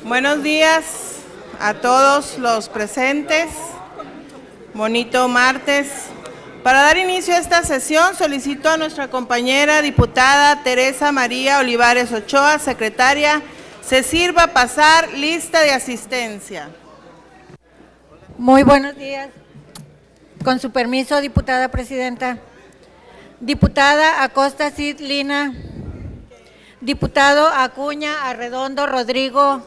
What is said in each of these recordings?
Buenos días a todos los presentes. Bonito martes. Para dar inicio a esta sesión, solicito a nuestra compañera diputada Teresa María Olivares Ochoa, secretaria, se sirva pasar lista de asistencia. Muy buenos días. Con su permiso, diputada presidenta. Diputada Acosta Cid Lina. Diputado Acuña Arredondo Rodrigo.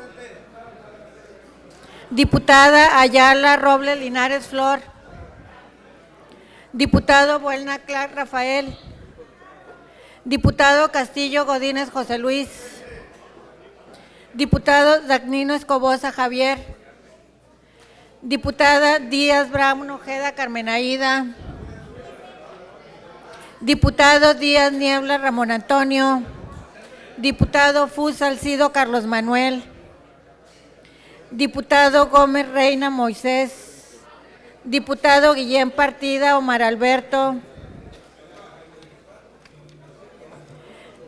Diputada Ayala Robles Linares Flor. Diputado Buelna Clark Rafael. Diputado Castillo Godínez José Luis. Diputado Dagnino Escobosa Javier. Diputada Díaz Brown Ojeda Carmen Aida. Diputado Díaz Niebla Ramón Antonio. Diputado Fus Salcido Carlos Manuel. Diputado Gómez Reina Moisés. Diputado Guillén Partida Omar Alberto.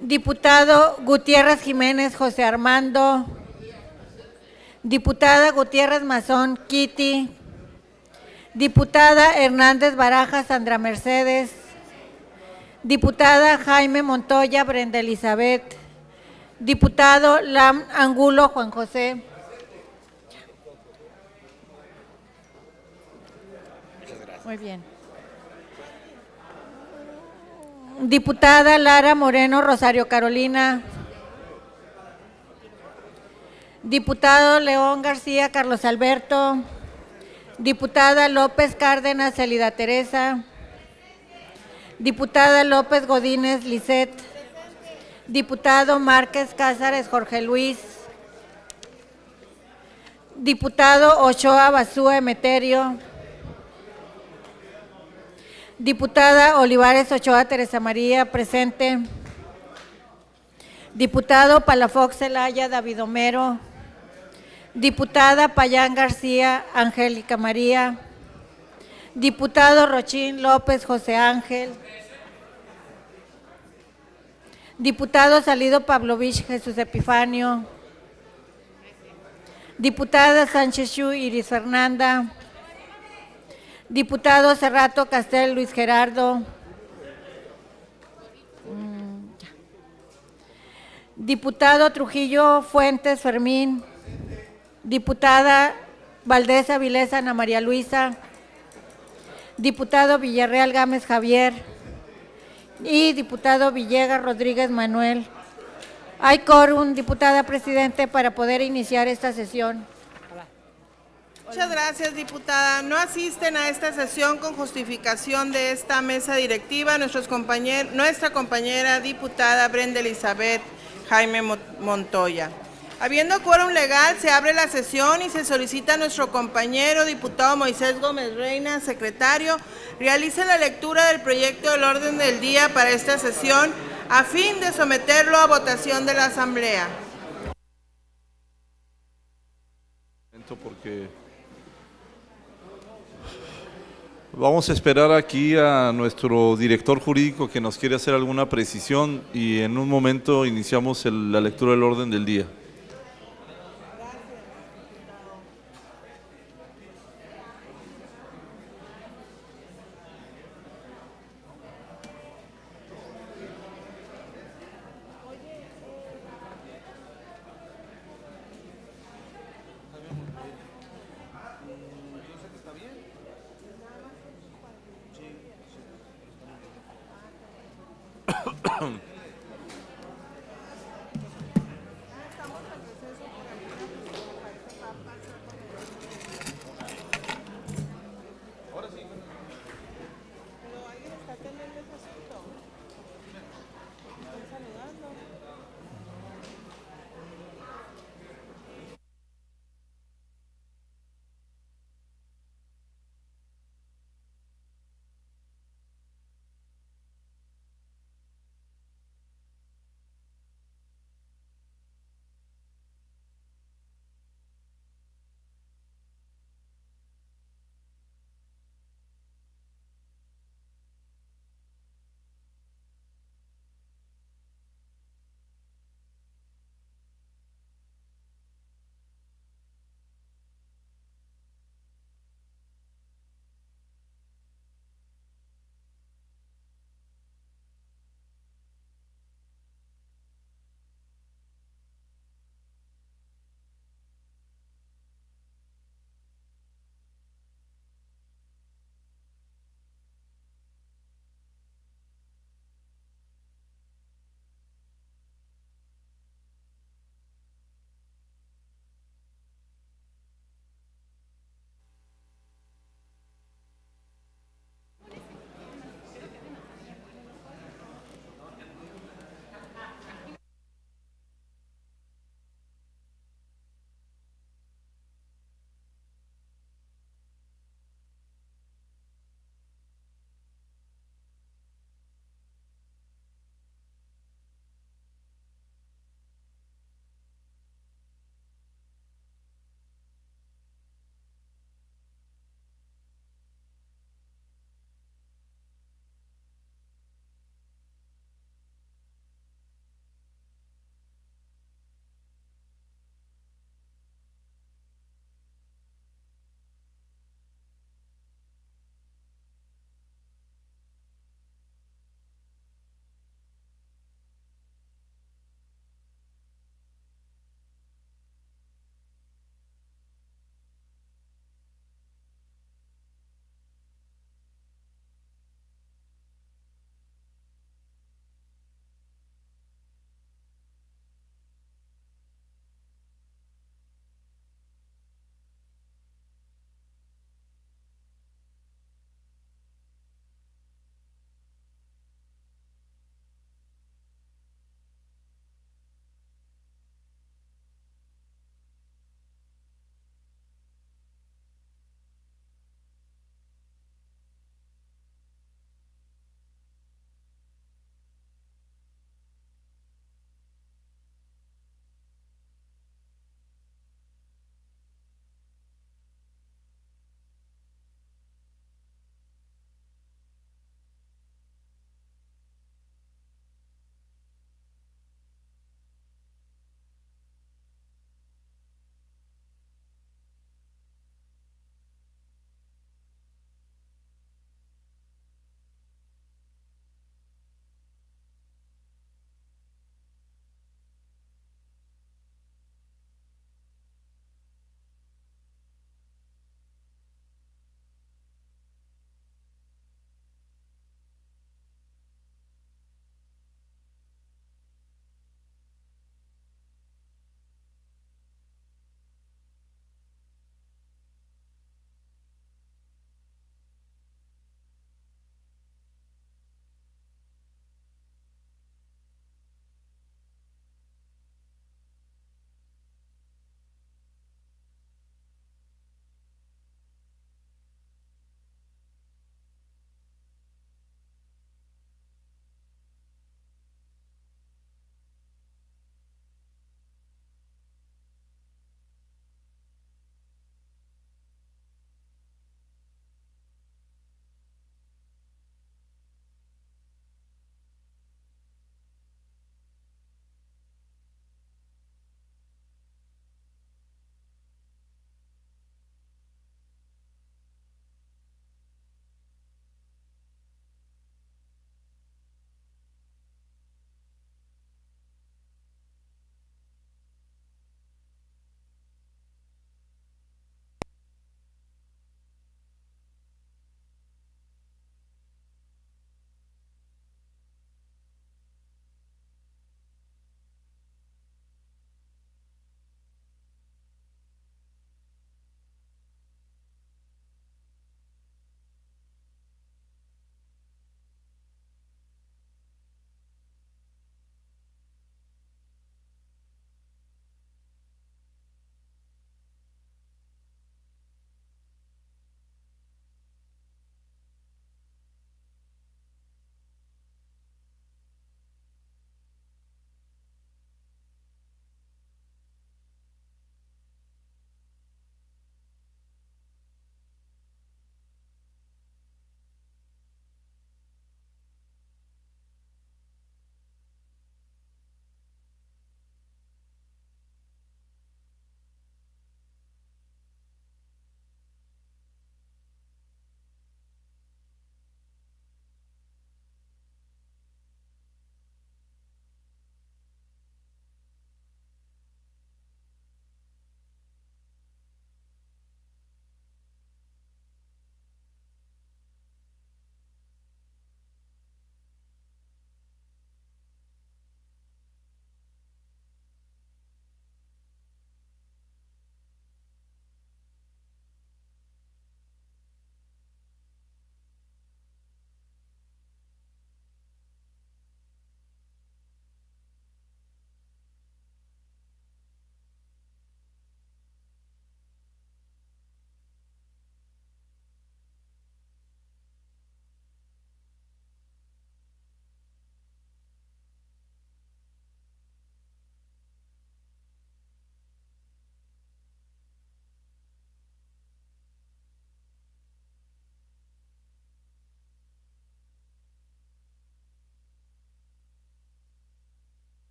Diputado Gutiérrez Jiménez José Armando. Diputada Gutiérrez Mazón Kitty. Diputada Hernández Baraja Sandra Mercedes. Diputada Jaime Montoya Brenda Elizabeth. Diputado Lam Angulo Juan José. Muy bien. Diputada Lara Moreno Rosario Carolina. Diputado León García Carlos Alberto. Diputada López Cárdenas Elida Teresa. Diputada López Godínez Lisette. Diputado Márquez Cázares Jorge Luis. Diputado Ochoa Basúa Emeterio. Diputada Olivares Ochoa Teresa María, presente. Diputado Palafox Celaya David Homero. Diputada Payán García Angélica María. Diputado Rochín López José Ángel. Diputado Salido Pavlovich Jesús Epifanio. Diputada Sánchez Shu Iris Fernanda. Diputado Cerrato Castel Luis Gerardo. Diputado Trujillo Fuentes Fermín. Diputada Valdés Avilés Ana María Luisa. Diputado Villarreal Gámez Javier. Y diputado Villegas Rodríguez Manuel. Hay quórum, diputada presidente, para poder iniciar esta sesión. Muchas gracias, diputada. No asisten a esta sesión con justificación de esta mesa directiva nuestra compañera diputada Brenda Elizabeth Jaime Montoya. Habiendo quórum legal, se abre la sesión y se solicita a nuestro compañero diputado Moisés Gómez Reina, secretario, realice la lectura del proyecto del orden del día para esta sesión a fin de someterlo a votación de la Asamblea. Porque vamos a esperar aquí a nuestro director jurídico que nos quiere hacer alguna precisión y en un momento iniciamos la lectura del orden del día.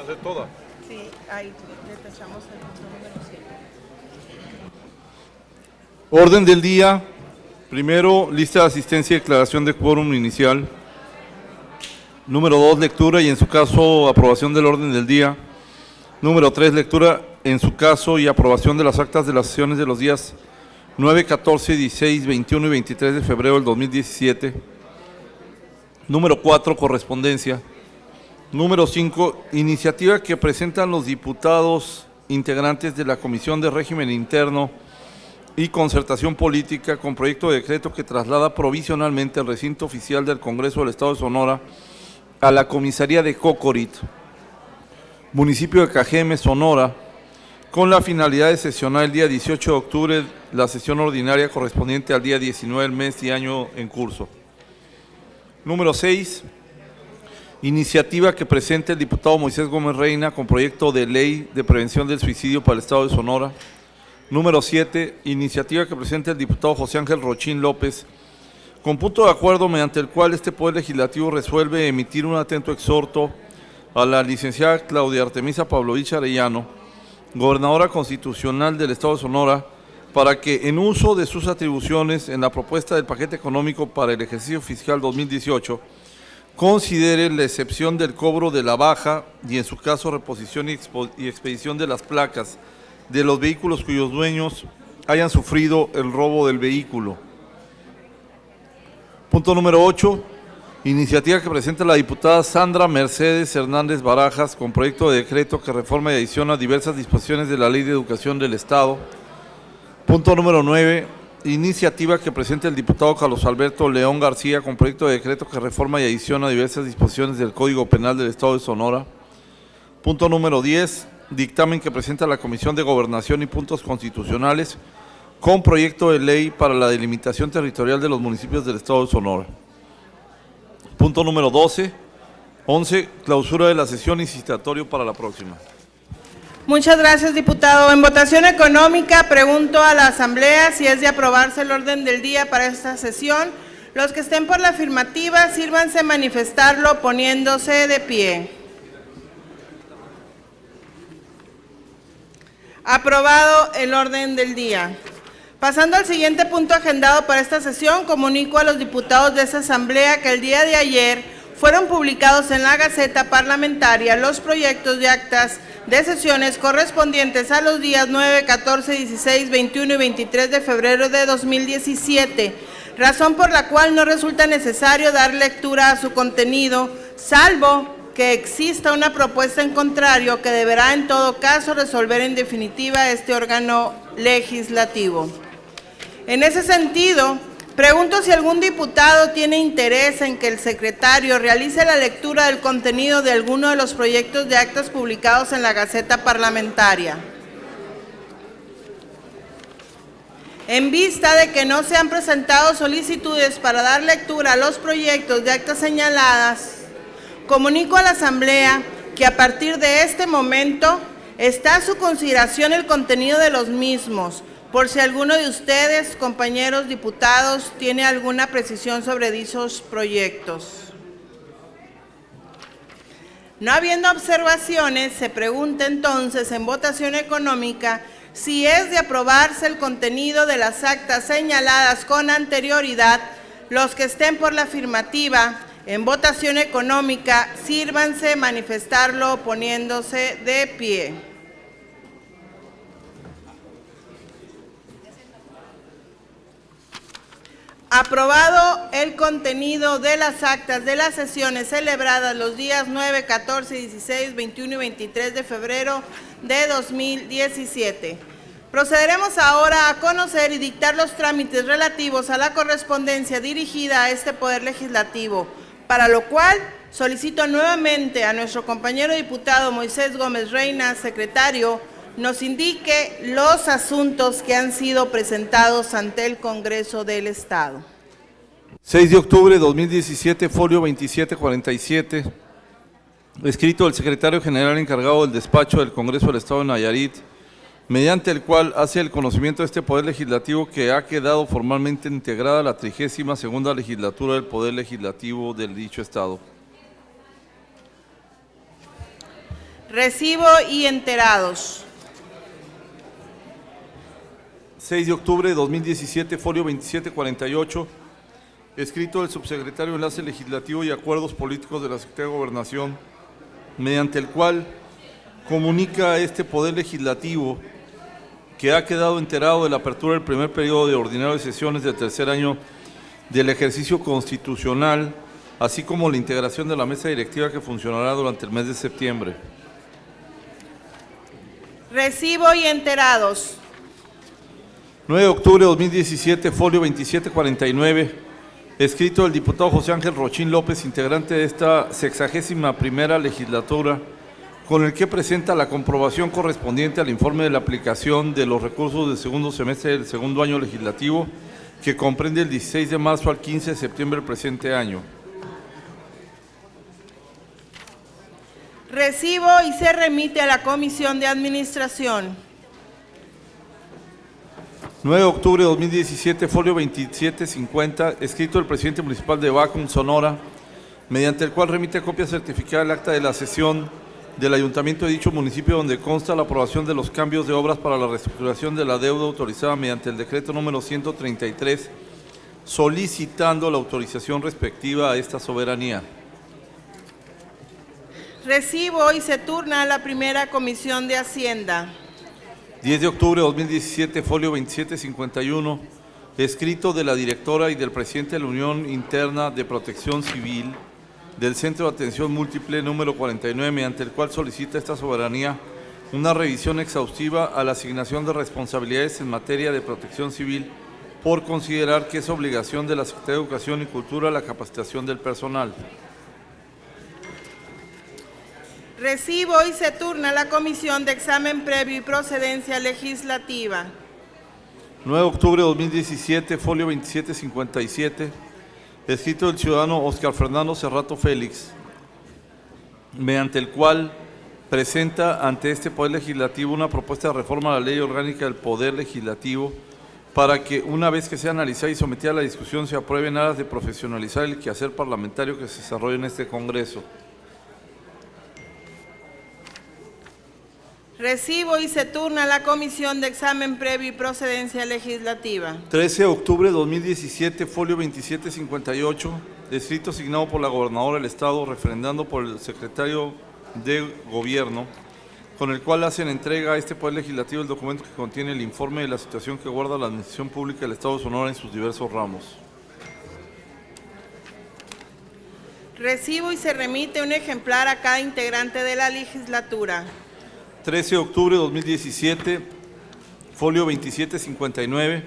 hacer toda. Sí, ahí le tachamos el punto número 7. Orden del día. Primero, lista de asistencia y declaración de quórum inicial. Número 2, lectura y en su caso aprobación del orden del día. Número 3, lectura en su caso y aprobación de las actas de las sesiones de los días 9, 14, 16, 21 y 23 de febrero del 2017. Número 4, correspondencia. Número 5, iniciativa que presentan los diputados integrantes de la Comisión de Régimen Interno y Concertación Política con proyecto de decreto que traslada provisionalmente el recinto oficial del Congreso del Estado de Sonora a la comisaría de Cocorit, municipio de Cajeme, Sonora, con la finalidad de sesionar el día 18 de octubre la sesión ordinaria correspondiente al día 19 del mes y año en curso. Número 6, iniciativa que presenta el diputado Moisés Gómez Reina con proyecto de ley de prevención del suicidio para el Estado de Sonora. Número 7, iniciativa que presenta el diputado José Ángel Rochín López, con punto de acuerdo mediante el cual este Poder Legislativo resuelve emitir un atento exhorto a la licenciada Claudia Artemisa Pavlovich Arellano, gobernadora constitucional del Estado de Sonora, para que en uso de sus atribuciones en la propuesta del paquete económico para el ejercicio fiscal 2018, considere la excepción del cobro de la baja y en su caso reposición y expedición de las placas de los vehículos cuyos dueños hayan sufrido el robo del vehículo. Punto número 8, iniciativa que presenta la diputada Sandra Mercedes Hernández Barajas con proyecto de decreto que reforma y adiciona diversas disposiciones de la Ley de Educación del Estado. Punto número 9, iniciativa que presenta el diputado Carlos Alberto León García con proyecto de decreto que reforma y adiciona diversas disposiciones del Código Penal del Estado de Sonora. Punto número 10, dictamen que presenta la Comisión de Gobernación y Puntos Constitucionales con proyecto de ley para la delimitación territorial de los municipios del Estado de Sonora. Punto número 11, clausura de la sesión y citatorio para la próxima. Muchas gracias, diputado. En votación económica, pregunto a la Asamblea si es de aprobarse el orden del día para esta sesión. Los que estén por la afirmativa, sírvanse manifestarlo poniéndose de pie. Aprobado el orden del día. Pasando al siguiente punto agendado para esta sesión, comunico a los diputados de esta Asamblea que el día de ayer fueron publicados en la Gaceta Parlamentaria los proyectos de actas de sesiones correspondientes a los días 9, 14, 16, 21 y 23 de febrero de 2017, razón por la cual no resulta necesario dar lectura a su contenido, salvo que exista una propuesta en contrario que deberá en todo caso resolver en definitiva este órgano legislativo. En ese sentido, pregunto si algún diputado tiene interés en que el secretario realice la lectura del contenido de alguno de los proyectos de actas publicados en la Gaceta Parlamentaria. En vista de que no se han presentado solicitudes para dar lectura a los proyectos de actas señaladas, comunico a la Asamblea que a partir de este momento está a su consideración el contenido de los mismos, por si alguno de ustedes, compañeros diputados, tiene alguna precisión sobre dichos proyectos. No habiendo observaciones, se pregunta entonces en votación económica si es de aprobarse el contenido de las actas señaladas con anterioridad. Los que estén por la afirmativa en votación económica, sírvanse manifestarlo poniéndose de pie. Aprobado el contenido de las actas de las sesiones celebradas los días 9, 14, 16, 21 y 23 de febrero de 2017. Procederemos ahora a conocer y dictar los trámites relativos a la correspondencia dirigida a este Poder Legislativo, para lo cual solicito nuevamente a nuestro compañero diputado Moisés Gómez Reina, secretario, nos indique los asuntos que han sido presentados ante el Congreso del Estado. 6 de octubre de 2017, folio 2747, escrito del secretario general encargado del despacho del Congreso del Estado de Nayarit, mediante el cual hace el conocimiento de este Poder Legislativo que ha quedado formalmente integrada la 32ª legislatura del Poder Legislativo del dicho Estado. Recibo y enterados. 6 de octubre de 2017, folio 2748, escrito del subsecretario de Enlace Legislativo y Acuerdos Políticos de la Secretaría de Gobernación, mediante el cual comunica a este Poder Legislativo que ha quedado enterado de la apertura del primer periodo de ordinario de sesiones del tercer año del ejercicio constitucional, así como la integración de la mesa directiva que funcionará durante el mes de septiembre. Recibo y enterados. 9 de octubre de 2017, folio 2749, escrito del diputado José Ángel Rochín López, integrante de esta 61ª legislatura, con el que presenta la comprobación correspondiente al informe de la aplicación de los recursos del segundo semestre del segundo año legislativo, que comprende el 16 de marzo al 15 de septiembre del presente año. Recibo y se remite a la Comisión de Administración. 9 de octubre de 2017, folio 2750, escrito del presidente municipal de Bacum, Sonora, mediante el cual remite copia certificada del acta de la sesión del ayuntamiento de dicho municipio, donde consta la aprobación de los cambios de obras para la reestructuración de la deuda autorizada mediante el decreto número 133, solicitando la autorización respectiva a esta soberanía. Recibo y se turna a la primera Comisión de Hacienda. 10 de octubre de 2017, folio 2751, escrito de la directora y del presidente de la Unión Interna de Protección Civil del Centro de Atención Múltiple número 49, mediante el cual solicita esta soberanía una revisión exhaustiva a la asignación de responsabilidades en materia de protección civil, por considerar que es obligación de la Secretaría de Educación y Cultura la capacitación del personal. Recibo y se turna a la Comisión de Examen Previo y Procedencia Legislativa. 9 de octubre de 2017, folio 2757, escrito del ciudadano Oscar Fernando Cerrato Félix, mediante el cual presenta ante este Poder Legislativo una propuesta de reforma a la Ley Orgánica del Poder Legislativo para que, una vez que sea analizada y sometida a la discusión, se apruebe en aras de profesionalizar el quehacer parlamentario que se desarrolla en este Congreso. Recibo y se turna a la Comisión de Examen Previo y Procedencia Legislativa. 13 de octubre de 2017, folio 2758, escrito asignado por la gobernadora del Estado, referendando por el secretario de Gobierno, con el cual hacen entrega a este Poder Legislativo el documento que contiene el informe de la situación que guarda la Administración Pública del Estado de Sonora en sus diversos ramos. Recibo y se remite un ejemplar a cada integrante de la legislatura. 13 de octubre de 2017, folio 2759,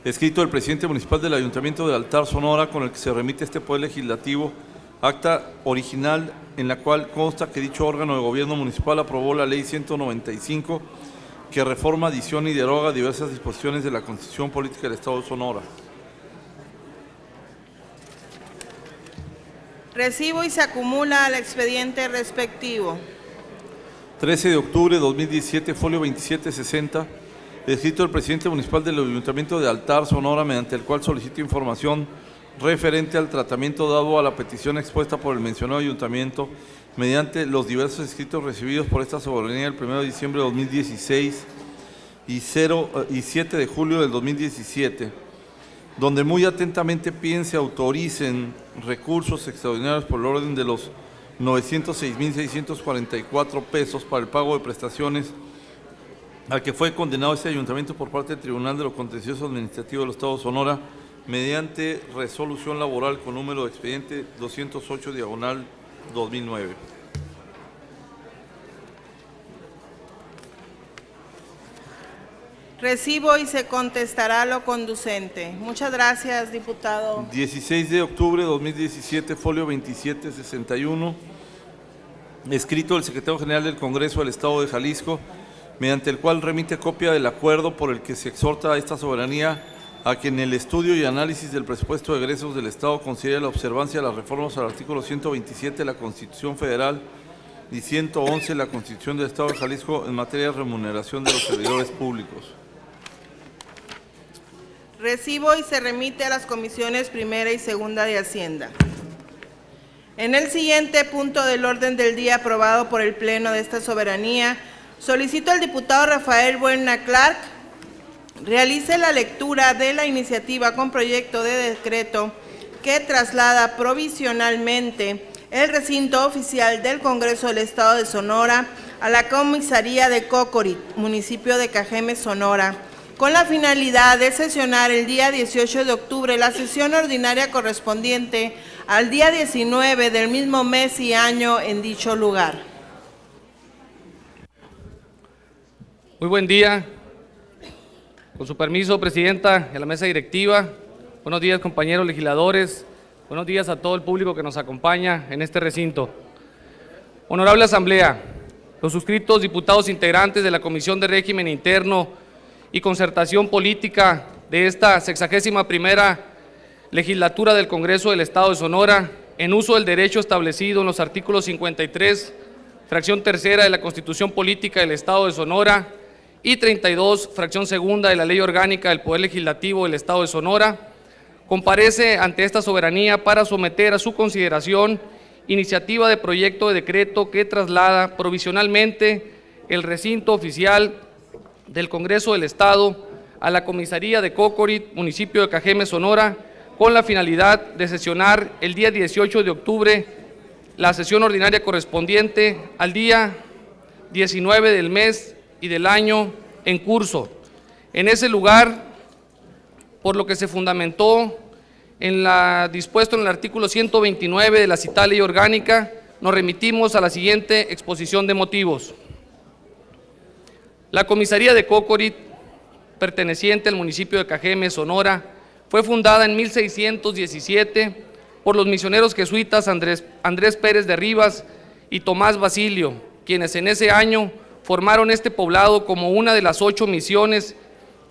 escrito del presidente municipal del Ayuntamiento de Altar, Sonora, con el que se remite este Poder Legislativo, acta original en la cual consta que dicho órgano de gobierno municipal aprobó la Ley 195, que reforma, adiciona y deroga diversas disposiciones de la Constitución Política del Estado de Sonora. Recibo y se acumula al expediente respectivo. 13 de octubre de 2017, folio 2760, escrito del presidente municipal del Ayuntamiento de Altar, Sonora, mediante el cual solicita información referente al tratamiento dado a la petición expuesta por el mencionado ayuntamiento mediante los diversos escritos recibidos por esta soberanía el 1 de diciembre de 2016 y 7 de julio del 2017, donde muy atentamente piden se autoricen recursos extraordinarios por el orden de los 906.644 pesos para el pago de prestaciones al que fue condenado este ayuntamiento por parte del Tribunal de lo Contencioso Administrativo del Estado de Sonora mediante resolución laboral con número de expediente 208/2009. Recibo y se contestará lo conducente. Muchas gracias, diputado. 16 de octubre de 2017, folio 2761, escrito del secretario general del Congreso del Estado de Jalisco, mediante el cual remite copia del acuerdo por el que se exhorta a esta soberanía a que en el estudio y análisis del presupuesto de egresos del Estado considere la observancia de las reformas al artículo 127 de la Constitución Federal y 111 de la Constitución del Estado de Jalisco en materia de remuneración de los servidores públicos. Recibo y se remite a las comisiones primera y segunda de Hacienda. En el siguiente punto del orden del día aprobado por el Pleno de esta soberanía, solicito al diputado Rafael Buelna Clark realice la lectura de la iniciativa con proyecto de decreto que traslada provisionalmente el recinto oficial del Congreso del Estado de Sonora a la comisaría de Cocorit, municipio de Cajeme, Sonora, con la finalidad de sesionar el día 18 de octubre la sesión ordinaria correspondiente al día 19 del mismo mes y año en dicho lugar. Muy buen día. Con su permiso, Presidenta, y a la mesa directiva. Buenos días, compañeros legisladores. Buenos días a todo el público que nos acompaña en este recinto. Honorable Asamblea, los suscritos diputados integrantes de la Comisión de Régimen Interno y Concertación Política de esta 61ª legislatura del Congreso del Estado de Sonora, en uso del derecho establecido en los artículos 53, fracción tercera de la Constitución Política del Estado de Sonora y 32, fracción segunda de la Ley Orgánica del Poder Legislativo del Estado de Sonora, comparece ante esta soberanía para someter a su consideración iniciativa de proyecto de decreto que traslada provisionalmente el recinto oficial del Congreso del Estado a la comisaría de Cocorit, municipio de Cajeme, Sonora, con la finalidad de sesionar el día 18 de octubre la sesión ordinaria correspondiente al día 19 del mes y del año en curso. En ese lugar, por lo que se fundamentó en la dispuesto en el artículo 129 de la citada ley orgánica, nos remitimos a la siguiente exposición de motivos. La comisaría de Cocorit, perteneciente al municipio de Cajeme, Sonora, fue fundada en 1617 por los misioneros jesuitas Andrés Pérez de Rivas y Tomás Basilio, quienes en ese año formaron este poblado como una de las 8 misiones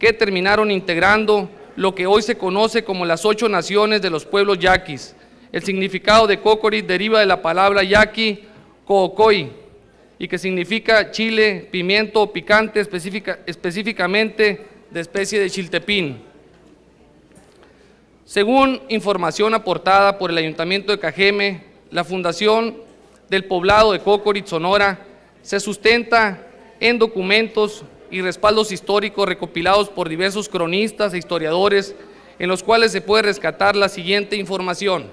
que terminaron integrando lo que hoy se conoce como las 8 naciones de los pueblos yaquis. El significado de Cocorit deriva de la palabra yaqui, coocoy, y que significa chile, pimiento o picante, específicamente de especie de chiltepín. Según información aportada por el Ayuntamiento de Cajeme, la fundación del poblado de Cocorit, Sonora, se sustenta en documentos y respaldos históricos recopilados por diversos cronistas e historiadores, en los cuales se puede rescatar la siguiente información.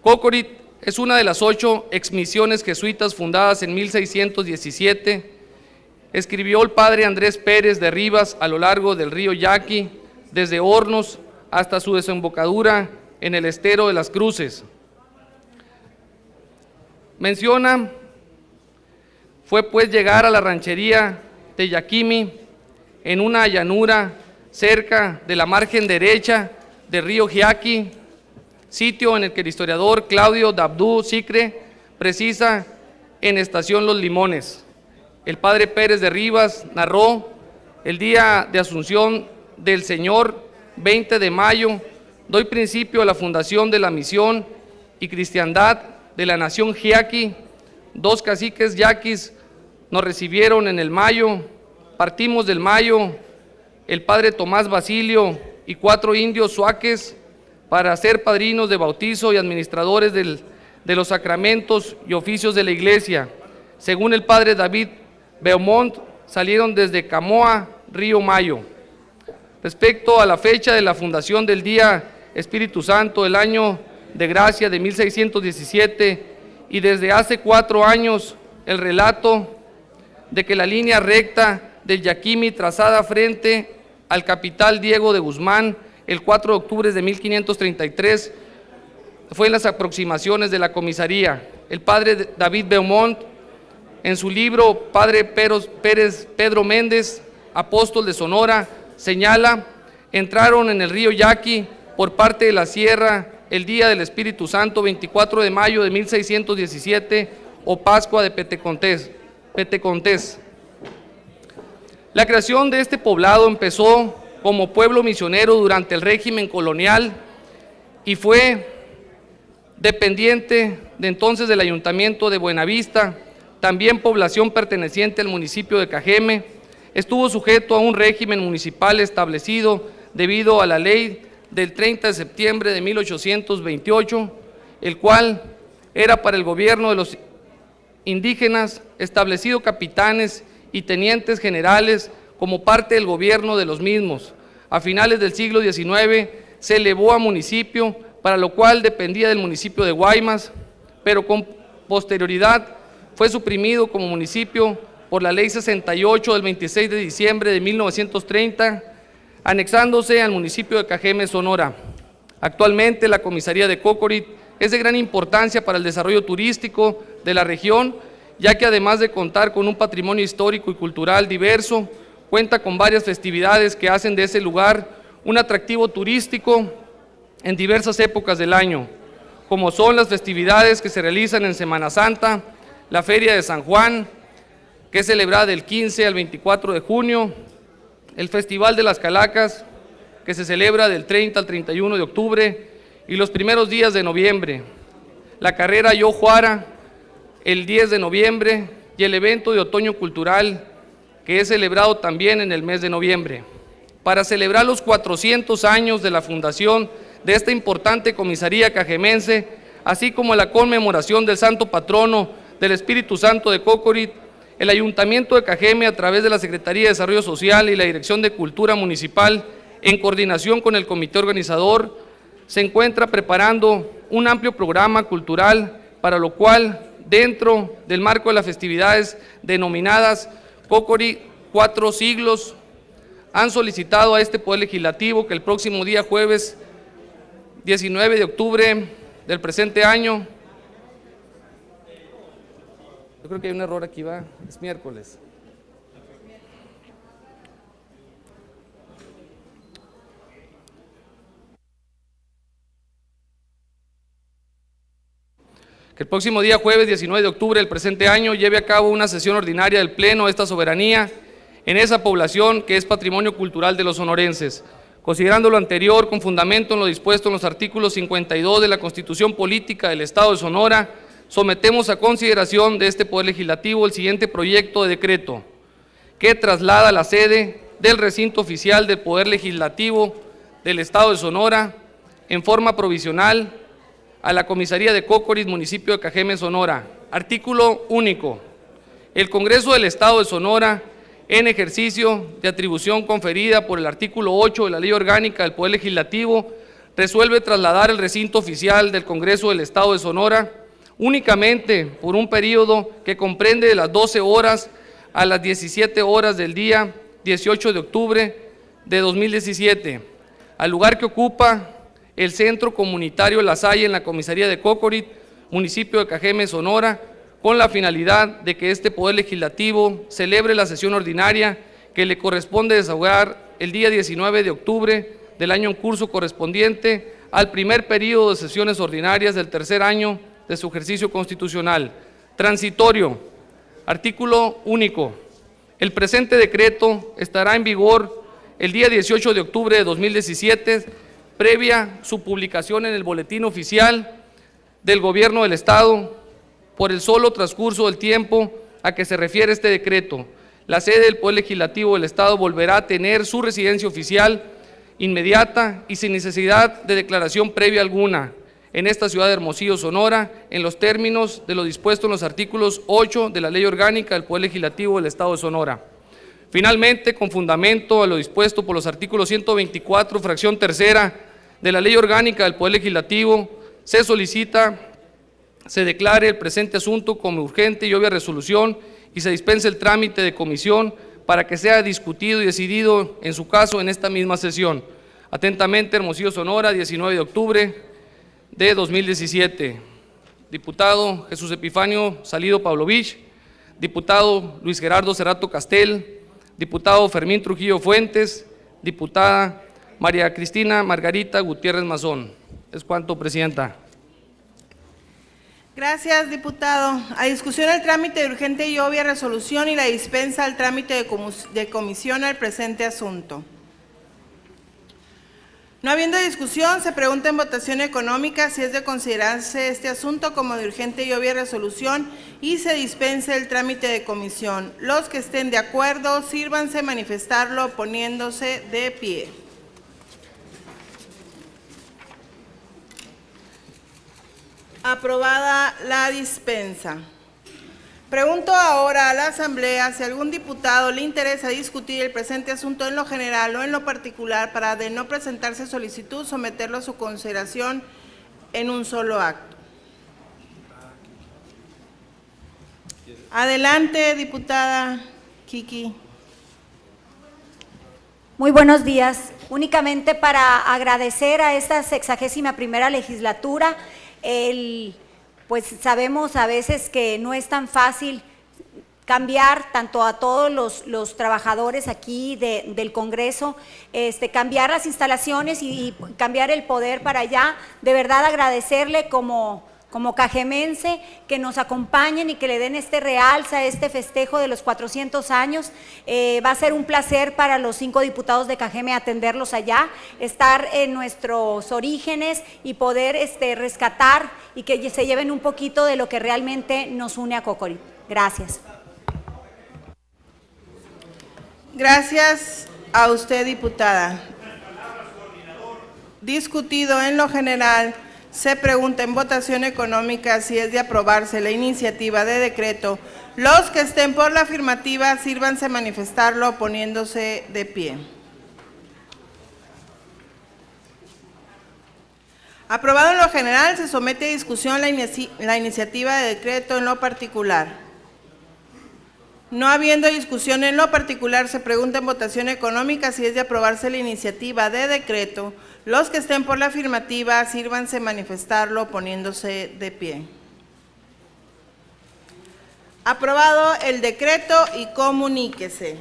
Cocorit es una de las 8 exmisiones jesuitas fundadas en 1617. Escribió el padre Andrés Pérez de Rivas a lo largo del río Yaqui, desde Hornos hasta su desembocadura en el estero de las Cruces. Menciona, fue pues llegar a la ranchería de Yaquimi, en una llanura cerca de la margen derecha del río Yaqui, sitio en el que el historiador Claudio Dabdú Sicre precisa en Estación Los Limones. El padre Pérez de Rivas narró el día de Asunción del Señor, 20 de mayo, doy principio a la fundación de la misión y cristiandad de la nación Yaqui. 2 caciques yaquis nos recibieron en el mayo, partimos del mayo, el padre Tomás Basilio y 4 indios suaques para ser padrinos de bautizo y administradores de los sacramentos y oficios de la iglesia. Según el padre David Beaumont, salieron desde Camoa, Río Mayo. Respecto a la fecha de la fundación del Día Espíritu Santo, el año de gracia de 1617, y desde hace 4 años el relato de que la línea recta del Yaquimi trazada frente al capital Diego de Guzmán el 4 de octubre de 1533 fue en las aproximaciones de la comisaría. El padre David Beaumont, en su libro Padre Pedro Méndez, apóstol de Sonora, señala, entraron en el río Yaqui por parte de la sierra el día del Espíritu Santo, 24 de mayo de 1617, o Pascua de Pentecostés. La creación de este poblado empezó como pueblo misionero durante el régimen colonial y fue dependiente de entonces del Ayuntamiento de Buenavista, también población perteneciente al municipio de Cajeme. Estuvo sujeto a un régimen municipal establecido debido a la ley del 30 de septiembre de 1828 el cual era para el gobierno de los indígenas, establecido capitanes y tenientes generales como parte del gobierno de los mismos. A finales del siglo XIX se elevó a municipio, para lo cual dependía del municipio de Guaymas, pero con posterioridad fue suprimido como municipio por la Ley 68 del 26 de diciembre de 1930, anexándose al municipio de Cajeme, Sonora. Actualmente la comisaría de Cocorit es de gran importancia para el desarrollo turístico de la región, ya que además de contar con un patrimonio histórico y cultural diverso, cuenta con varias festividades que hacen de ese lugar un atractivo turístico en diversas épocas del año, como son las festividades que se realizan en Semana Santa, la Feria de San Juan, que es celebrada del 15 al 24 de junio, el Festival de las Calacas, que se celebra del 30 al 31 de octubre, y los primeros días de noviembre, la carrera Yo Juara, el 10 de noviembre, y el evento de otoño cultural, que es celebrado también en el mes de noviembre. Para celebrar los 400 años de la fundación de esta importante comisaría cajemense, así como la conmemoración del santo patrono del Espíritu Santo de Cocorit, el Ayuntamiento de Cajeme, a través de la Secretaría de Desarrollo Social y la Dirección de Cultura Municipal, en coordinación con el comité organizador, se encuentra preparando un amplio programa cultural, para lo cual, dentro del marco de las festividades denominadas Cocorit 4 siglos, han solicitado a este Poder Legislativo que el próximo día jueves 19 de octubre del presente año, yo creo que hay un error aquí, es miércoles. Que el próximo día jueves 19 de octubre del presente año lleve a cabo una sesión ordinaria del Pleno de esta soberanía en esa población que es patrimonio cultural de los sonorenses. Considerando lo anterior, con fundamento en lo dispuesto en los artículos 52 de la Constitución Política del Estado de Sonora, sometemos a consideración de este Poder Legislativo el siguiente proyecto de decreto, que traslada la sede del recinto oficial del Poder Legislativo del Estado de Sonora en forma provisional a la comisaría de Cocorit, municipio de Cajeme, Sonora. Artículo único. El Congreso del Estado de Sonora, en ejercicio de atribución conferida por el artículo 8 de la Ley Orgánica del Poder Legislativo, resuelve trasladar el recinto oficial del Congreso del Estado de Sonora únicamente por un periodo que comprende de las 12 horas a las 17 horas del día 18 de octubre de 2017, al lugar que ocupa el Centro Comunitario La Salle en la comisaría de Cocorit, municipio de Cajeme, Sonora, con la finalidad de que este Poder Legislativo celebre la sesión ordinaria que le corresponde desahogar el día 19 de octubre del año en curso, correspondiente al primer periodo de sesiones ordinarias del tercer año de su ejercicio constitucional. Transitorio. Artículo único. El presente decreto estará en vigor el día 18 de octubre de 2017, previa su publicación en el Boletín Oficial del Gobierno del Estado, por el solo transcurso del tiempo a que se refiere este decreto. La sede del Poder Legislativo del Estado volverá a tener su residencia oficial inmediata y sin necesidad de declaración previa alguna en esta ciudad de Hermosillo, Sonora, en los términos de lo dispuesto en los artículos 8 de la Ley Orgánica del Poder Legislativo del Estado de Sonora. Finalmente, con fundamento a lo dispuesto por los artículos 124, fracción tercera de la Ley Orgánica del Poder Legislativo, se solicita se declare el presente asunto como urgente y obvia resolución y se dispense el trámite de comisión para que sea discutido y decidido en su caso en esta misma sesión. Atentamente, Hermosillo, Sonora, 19 de octubre de 2017. Diputado Jesús Epifanio Salido Pavlovich, diputado Luis Gerardo Cerrato Castel, diputado Fermín Trujillo Fuentes, diputada María Cristina Margarita Gutiérrez Mazón. Es cuanto, Presidenta. Gracias, diputado. A discusión el trámite de urgente y obvia resolución y la dispensa al trámite de comisión al presente asunto. No habiendo discusión, se pregunta en votación económica si es de considerarse este asunto como de urgente y obvia resolución y se dispense el trámite de comisión. Los que estén de acuerdo, sírvanse manifestarlo poniéndose de pie. Aprobada la dispensa. Pregunto ahora a la Asamblea si a algún diputado le interesa discutir el presente asunto en lo general o en lo particular para, de no presentarse solicitud, someterlo a su consideración en un solo acto. Adelante, diputada Kiki. Muy buenos días. Únicamente para agradecer a esta 61ª legislatura, pues sabemos a veces que no es tan fácil cambiar tanto a todos los trabajadores aquí del Congreso, cambiar las instalaciones y cambiar el poder para allá. De verdad agradecerle como cajemense que nos acompañen y que le den este realce a este festejo de los 400 años. Va a ser un placer para los 5 diputados de Cajeme atenderlos allá, estar en nuestros orígenes y poder rescatar y que se lleven un poquito de lo que realmente nos une a Cocori. Gracias. Gracias a usted, diputada. Discutido en lo general, se pregunta en votación económica si es de aprobarse la iniciativa de decreto. Los que estén por la afirmativa, sírvanse manifestarlo poniéndose de pie. Aprobado en lo general, se somete a discusión la iniciativa de decreto en lo particular. No habiendo discusión en lo particular, se pregunta en votación económica si es de aprobarse la iniciativa de decreto. Los que estén por la afirmativa, sírvanse manifestarlo poniéndose de pie. Aprobado el decreto y comuníquese.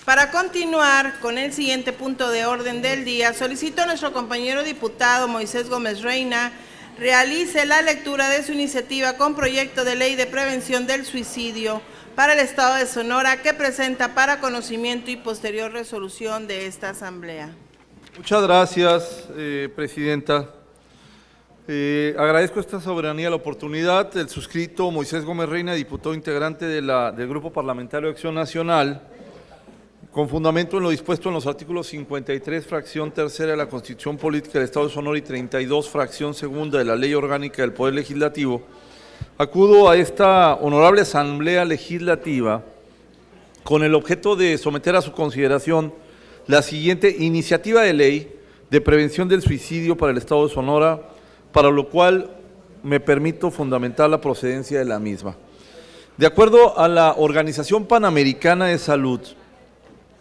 Para continuar con el siguiente punto de orden del día, solicito a nuestro compañero diputado Moisés Gómez Reina realice la lectura de su iniciativa con proyecto de ley de prevención del suicidio para el Estado de Sonora, que presenta para conocimiento y posterior resolución de esta Asamblea. Muchas gracias, Presidenta. Agradezco esta soberanía, la oportunidad. El suscrito Moisés Gómez Reina, diputado integrante del Grupo Parlamentario de Acción Nacional, con fundamento en lo dispuesto en los artículos 53, fracción tercera de la Constitución Política del Estado de Sonora y 32, fracción segunda de la Ley Orgánica del Poder Legislativo, acudo a esta honorable Asamblea Legislativa con el objeto de someter a su consideración la siguiente iniciativa de ley de prevención del suicidio para el Estado de Sonora, para lo cual me permito fundamentar la procedencia de la misma. De acuerdo a la Organización Panamericana de Salud,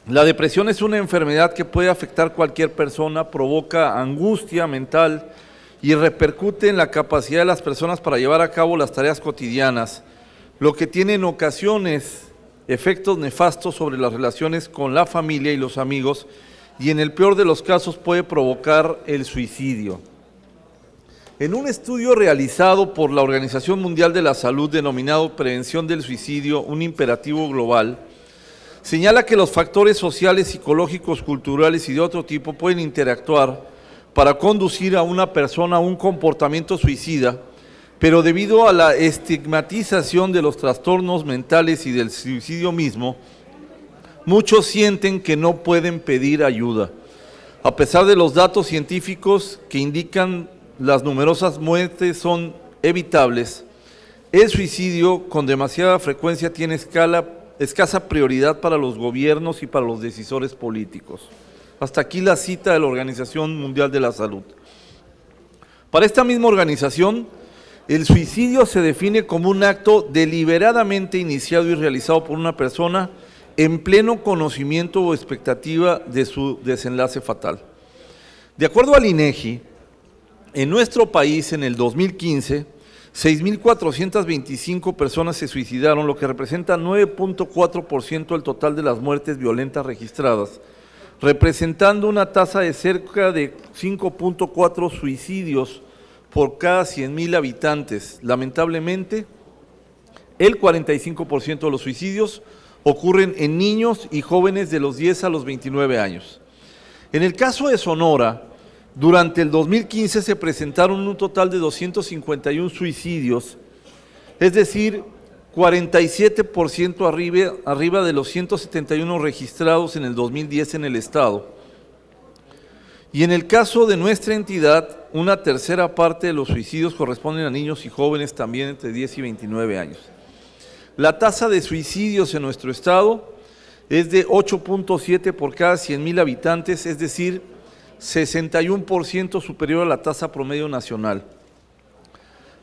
la depresión es una enfermedad que puede afectar a cualquier persona, provoca angustia mental y repercute en la capacidad de las personas para llevar a cabo las tareas cotidianas, lo que tiene en ocasiones efectos nefastos sobre las relaciones con la familia y los amigos, y en el peor de los casos puede provocar el suicidio. En un estudio realizado por la Organización Mundial de la Salud denominado Prevención del Suicidio, un imperativo global, señala que los factores sociales, psicológicos, culturales y de otro tipo pueden interactuar para conducir a una persona a un comportamiento suicida, pero debido a la estigmatización de los trastornos mentales y del suicidio mismo, muchos sienten que no pueden pedir ayuda. A pesar de los datos científicos que indican las numerosas muertes son evitables, el suicidio con demasiada frecuencia tiene escasa prioridad para los gobiernos y para los decisores políticos. Hasta aquí la cita de la Organización Mundial de la Salud. Para esta misma organización, el suicidio se define como un acto deliberadamente iniciado y realizado por una persona en pleno conocimiento o expectativa de su desenlace fatal. De acuerdo al INEGI, en nuestro país en el 2015, 6,425 personas se suicidaron, lo que representa 9.4% del total de las muertes violentas registradas, representando una tasa de cerca de 5.4 suicidios por cada 100,000 habitantes. Lamentablemente, el 45% de los suicidios ocurren en niños y jóvenes de los 10 a los 29 años. En el caso de Sonora, durante el 2015 se presentaron un total de 251 suicidios, es decir, 47% arriba de los 171 registrados en el 2010 en el Estado. Y en el caso de nuestra entidad, una tercera parte de los suicidios corresponden a niños y jóvenes también entre 10 y 29 años. La tasa de suicidios en nuestro estado es de 8.7 por cada 100,000 habitantes, es decir, 61% superior a la tasa promedio nacional.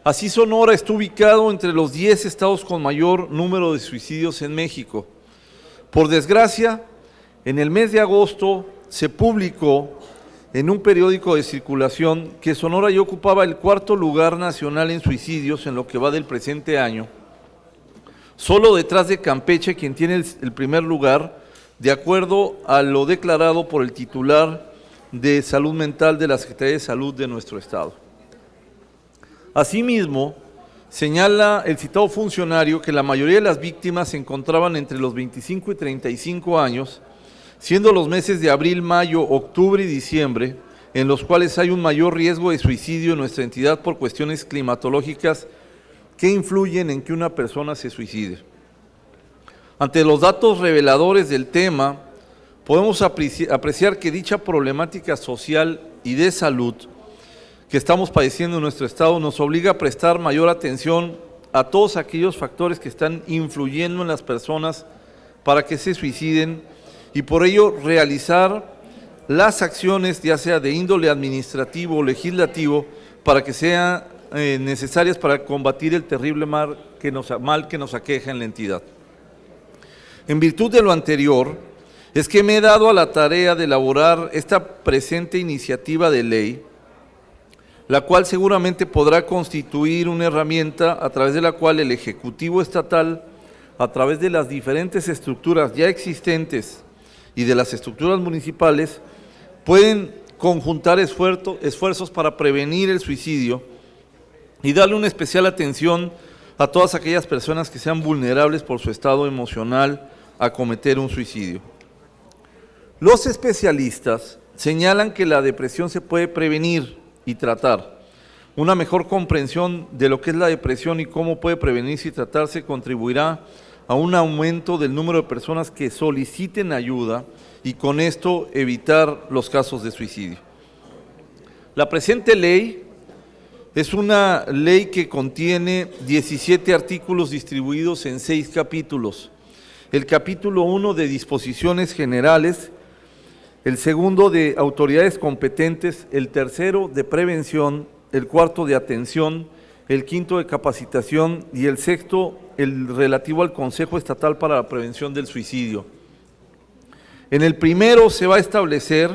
Así, Sonora está ubicado entre los 10 estados con mayor número de suicidios en México. Por desgracia, en el mes de agosto se publicó en un periódico de circulación que Sonora ya ocupaba el 4º lugar nacional en suicidios en lo que va del presente año, solo detrás de Campeche, quien tiene el primer lugar, de acuerdo a lo declarado por el titular de Salud Mental de la Secretaría de Salud de nuestro estado. Asimismo, señala el citado funcionario que la mayoría de las víctimas se encontraban entre los 25 y 35 años, siendo los meses de abril, mayo, octubre y diciembre, en los cuales hay un mayor riesgo de suicidio en nuestra entidad por cuestiones climatológicas que influyen en que una persona se suicide. Ante los datos reveladores del tema, podemos apreciar que dicha problemática social y de salud que estamos padeciendo en nuestro estado nos obliga a prestar mayor atención a todos aquellos factores que están influyendo en las personas para que se suiciden y por ello realizar las acciones, ya sea de índole administrativo o legislativo, para que sean necesarias para combatir el terrible mal que nos aqueja en la entidad. En virtud de lo anterior, es que me he dado a la tarea de elaborar esta presente iniciativa de ley, la cual seguramente podrá constituir una herramienta a través de la cual el Ejecutivo Estatal, a través de las diferentes estructuras ya existentes y de las estructuras municipales, pueden conjuntar esfuerzos para prevenir el suicidio y darle una especial atención a todas aquellas personas que sean vulnerables por su estado emocional a cometer un suicidio. Los especialistas señalan que la depresión se puede prevenir y tratar. Una mejor comprensión de lo que es la depresión y cómo puede prevenirse y tratarse contribuirá a un aumento del número de personas que soliciten ayuda y con esto evitar los casos de suicidio. La presente ley es una ley que contiene 17 artículos distribuidos en 6 capítulos. El capítulo 1 de disposiciones generales, el segundo de autoridades competentes, el tercero de prevención, el cuarto de atención, el quinto de capacitación y el sexto, el relativo al Consejo Estatal para la Prevención del Suicidio. En el primero se va a establecer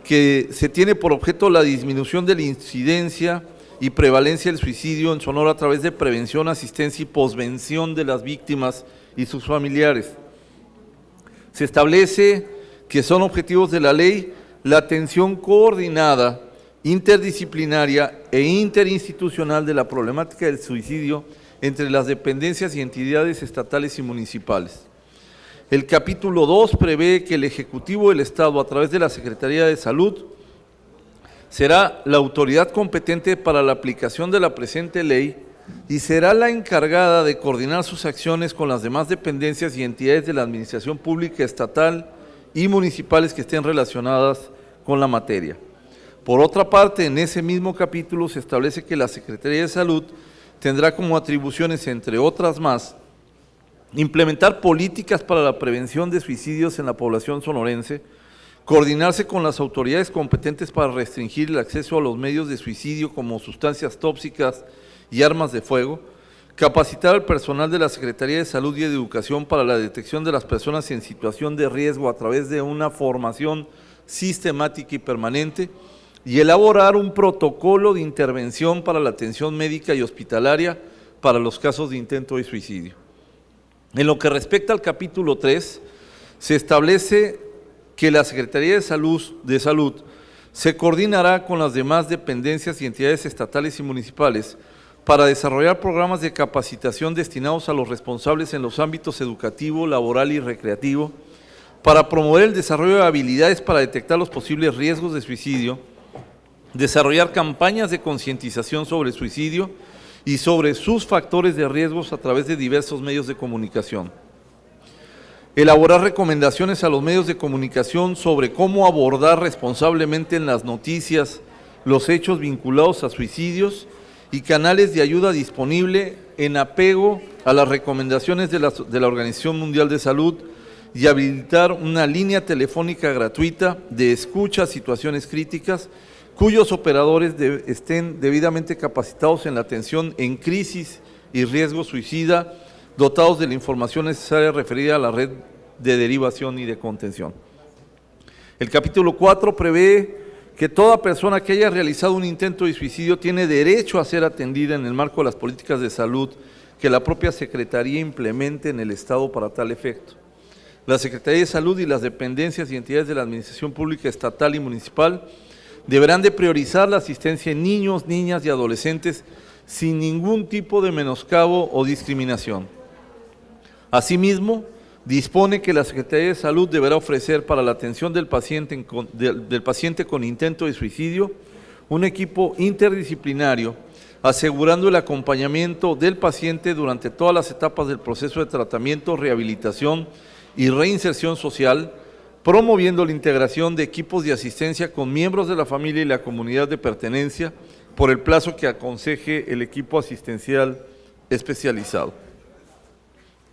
que se tiene por objeto la disminución de la incidencia y prevalencia del suicidio en Sonora a través de prevención, asistencia y posvención de las víctimas y sus familiares. Se establece que son objetivos de la ley la atención coordinada, interdisciplinaria e interinstitucional de la problemática del suicidio entre las dependencias y entidades estatales y municipales. El capítulo 2 prevé que el Ejecutivo del Estado, a través de la Secretaría de Salud, será la autoridad competente para la aplicación de la presente ley y será la encargada de coordinar sus acciones con las demás dependencias y entidades de la administración pública estatal y municipales que estén relacionadas con la materia. Por otra parte, en ese mismo capítulo se establece que la Secretaría de Salud tendrá como atribuciones, entre otras más, implementar políticas para la prevención de suicidios en la población sonorense, coordinarse con las autoridades competentes para restringir el acceso a los medios de suicidio como sustancias tóxicas y armas de fuego, capacitar al personal de la Secretaría de Salud y de Educación para la detección de las personas en situación de riesgo a través de una formación sistemática y permanente, y elaborar un protocolo de intervención para la atención médica y hospitalaria para los casos de intento de suicidio. En lo que respecta al capítulo 3, se establece que la Secretaría de Salud se coordinará con las demás dependencias y entidades estatales y municipales para desarrollar programas de capacitación destinados a los responsables en los ámbitos educativo, laboral y recreativo, para promover el desarrollo de habilidades para detectar los posibles riesgos de suicidio, desarrollar campañas de concientización sobre el suicidio y sobre sus factores de riesgos a través de diversos medios de comunicación. elaborar recomendaciones a los medios de comunicación sobre cómo abordar responsablemente en las noticias los hechos vinculados a suicidios y canales de ayuda disponible en apego a las recomendaciones de la Organización Mundial de Salud y habilitar una línea telefónica gratuita de escucha a situaciones críticas cuyos operadores estén debidamente capacitados en la atención en crisis y riesgo suicida, dotados de la información necesaria referida a la red de derivación y de contención. El capítulo 4 prevé que toda persona que haya realizado un intento de suicidio tiene derecho a ser atendida en el marco de las políticas de salud que la propia Secretaría implemente en el Estado para tal efecto. La Secretaría de Salud y las dependencias y entidades de la Administración Pública Estatal y Municipal deberán de priorizar la asistencia en niños, niñas y adolescentes sin ningún tipo de menoscabo o discriminación. Asimismo, dispone que la Secretaría de Salud deberá ofrecer para la atención del paciente con intento de suicidio un equipo interdisciplinario, asegurando el acompañamiento del paciente durante todas las etapas del proceso de tratamiento, rehabilitación y reinserción social, promoviendo la integración de equipos de asistencia con miembros de la familia y la comunidad de pertenencia por el plazo que aconseje el equipo asistencial especializado.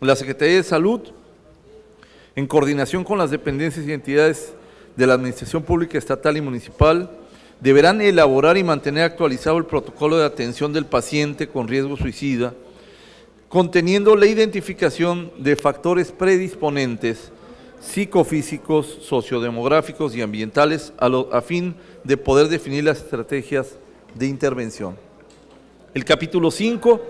La Secretaría de Salud, en coordinación con las dependencias y entidades de la Administración Pública Estatal y Municipal, deberán elaborar y mantener actualizado el protocolo de atención del paciente con riesgo suicida, conteniendo la identificación de factores predisponentes psicofísicos, sociodemográficos y ambientales a fin de poder definir las estrategias de intervención. El capítulo 5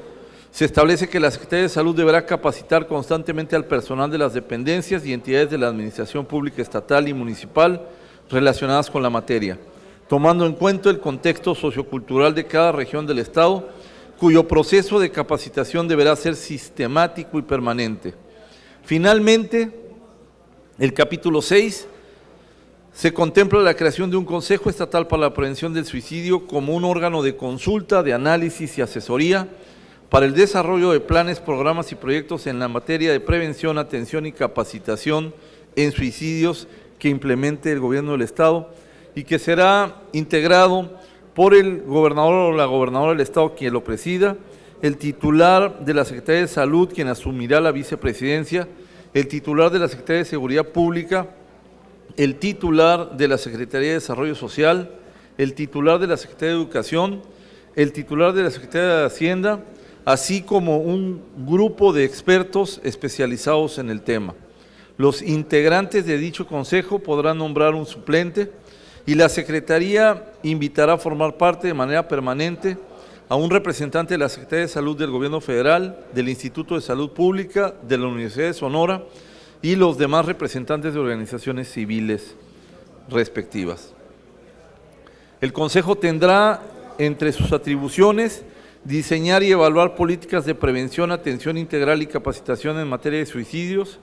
se establece que la Secretaría de Salud deberá capacitar constantemente al personal de las dependencias y entidades de la Administración Pública Estatal y Municipal relacionadas con la materia, tomando en cuenta el contexto sociocultural de cada región del Estado, cuyo proceso de capacitación deberá ser sistemático y permanente. Finalmente, el capítulo 6 se contempla la creación de un Consejo Estatal para la Prevención del Suicidio como un órgano de consulta, de análisis y asesoría para el desarrollo de planes, programas y proyectos en la materia de prevención, atención y capacitación en suicidios que implemente el Gobierno del Estado y que será integrado por el gobernador o la gobernadora del Estado, quien lo presida, el titular de la Secretaría de Salud, quien asumirá la vicepresidencia, el titular de la Secretaría de Seguridad Pública, el titular de la Secretaría de Desarrollo Social, el titular de la Secretaría de Educación, el titular de la Secretaría de Hacienda, así como un grupo de expertos especializados en el tema. Los integrantes de dicho consejo podrán nombrar un suplente y la Secretaría invitará a formar parte de manera permanente a un representante de la Secretaría de Salud del Gobierno Federal, del Instituto de Salud Pública, de la Universidad de Sonora y los demás representantes de organizaciones civiles respectivas. El Consejo tendrá entre sus atribuciones diseñar y evaluar políticas de prevención, atención integral y capacitación en materia de suicidios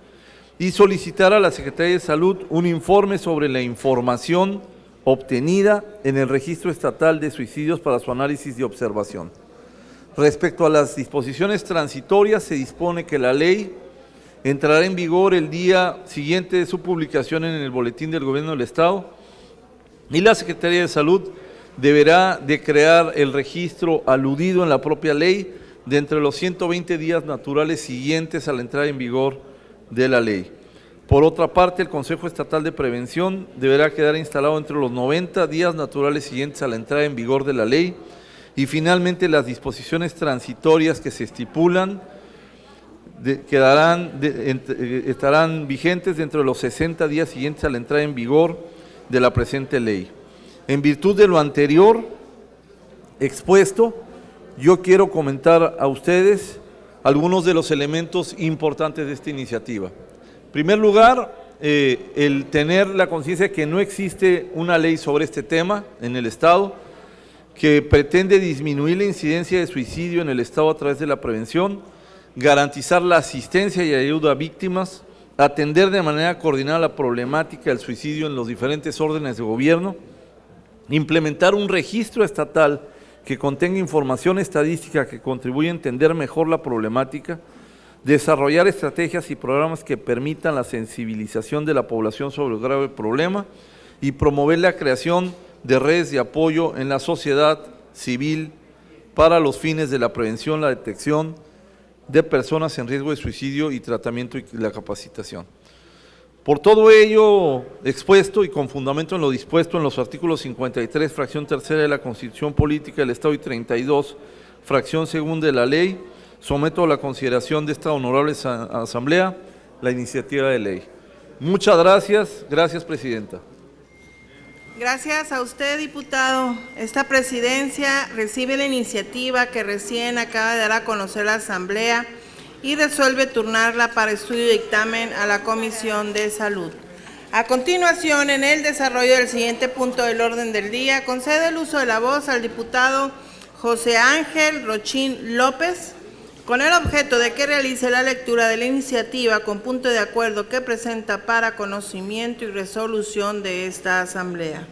y solicitar a la Secretaría de Salud un informe sobre la información obtenida en el Registro Estatal de Suicidios para su análisis y observación. Respecto a las disposiciones transitorias, se dispone que la ley entrará en vigor el día siguiente de su publicación en el Boletín del Gobierno del Estado y la Secretaría de Salud deberá de crear el registro aludido en la propia ley de entre los 120 días naturales siguientes a la entrada en vigor de la ley. Por otra parte, el Consejo Estatal de Prevención deberá quedar instalado entre los 90 días naturales siguientes a la entrada en vigor de la ley y finalmente las disposiciones transitorias que se estipulan estarán vigentes dentro de los 60 días siguientes a la entrada en vigor de la presente ley. En virtud de lo anterior expuesto, yo quiero comentar a ustedes algunos de los elementos importantes de esta iniciativa. En primer lugar, el tener la conciencia de que no existe una ley sobre este tema en el Estado, que pretende disminuir la incidencia de suicidio en el Estado a través de la prevención, garantizar la asistencia y ayuda a víctimas, atender de manera coordinada la problemática del suicidio en los diferentes órdenes de gobierno, implementar un registro estatal que contenga información estadística que contribuya a entender mejor la problemática, desarrollar estrategias y programas que permitan la sensibilización de la población sobre el grave problema y promover la creación de redes de apoyo en la sociedad civil para los fines de la prevención, la detección de personas en riesgo de suicidio y tratamiento y la capacitación. Por todo ello expuesto y con fundamento en lo dispuesto en los artículos 53, fracción tercera de la Constitución Política del Estado y 32, fracción segunda de la ley, someto a la consideración de esta honorable asamblea la iniciativa de ley. Muchas gracias. Gracias, presidenta. Gracias a usted, diputado. Esta presidencia recibe la iniciativa que recién acaba de dar a conocer la asamblea y resuelve turnarla para estudio y dictamen a la Comisión de Salud. A continuación, en el desarrollo del siguiente punto del orden del día, concede el uso de la voz al diputado José Ángel Rochín López, con el objeto de que realice la lectura de la iniciativa con punto de acuerdo que presenta para conocimiento y resolución de esta asamblea.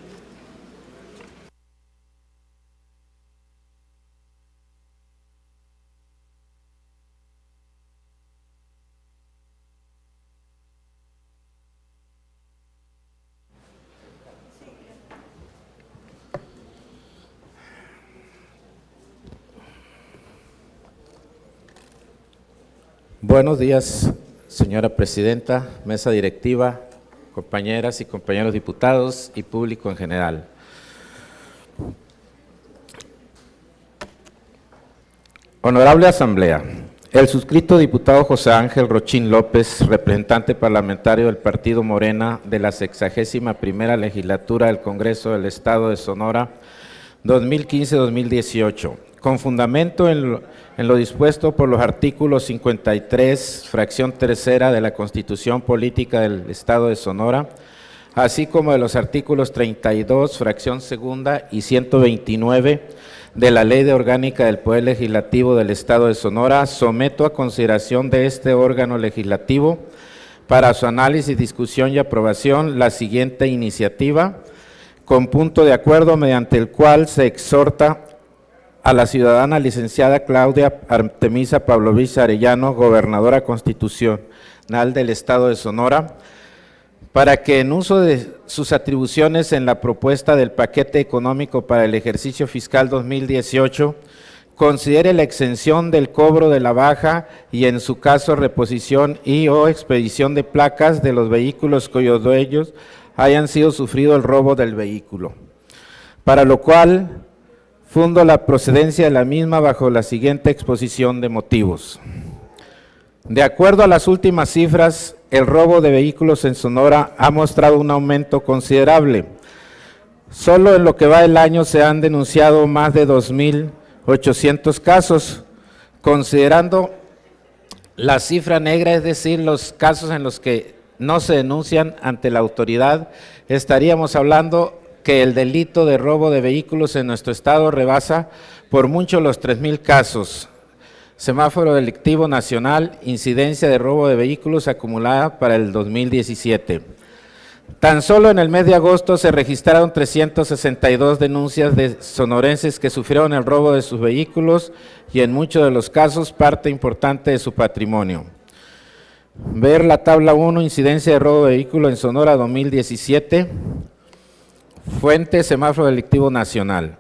Buenos días, señora presidenta, mesa directiva, compañeras y compañeros diputados y público en general. Honorable Asamblea, el suscrito diputado José Ángel Rochín López, representante parlamentario del Partido Morena de la 61ª legislatura del Congreso del Estado de Sonora 2015-2018, con fundamento en lo dispuesto por los artículos 53, fracción tercera de la Constitución Política del Estado de Sonora, así como de los artículos 32, fracción segunda y 129 de la Ley de Orgánica del Poder Legislativo del Estado de Sonora, someto a consideración de este órgano legislativo para su análisis, discusión y aprobación la siguiente iniciativa, con punto de acuerdo mediante el cual se exhorta a la ciudadana licenciada Claudia Artemisa Pavlovich Arellano, gobernadora constitucional del Estado de Sonora, para que en uso de sus atribuciones en la propuesta del paquete económico para el ejercicio fiscal 2018, considere la exención del cobro de la baja y en su caso reposición y o expedición de placas de los vehículos cuyos dueños hayan sido sufrido el robo del vehículo, para lo cual fundo la procedencia de la misma bajo la siguiente exposición de motivos. De acuerdo a las últimas cifras, el robo de vehículos en Sonora ha mostrado un aumento considerable. Solo en lo que va del año se han denunciado más de 2.800 casos, considerando la cifra negra, es decir, los casos en los que no se denuncian ante la autoridad, estaríamos hablando que el delito de robo de vehículos en nuestro estado rebasa por mucho los 3.000 casos. Semáforo delictivo nacional, incidencia de robo de vehículos acumulada para el 2017. Tan solo en el mes de agosto se registraron 362 denuncias de sonorenses que sufrieron el robo de sus vehículos y en muchos de los casos parte importante de su patrimonio. Ver la tabla 1, incidencia de robo de vehículos en Sonora 2017. Fuente, semáforo delictivo nacional.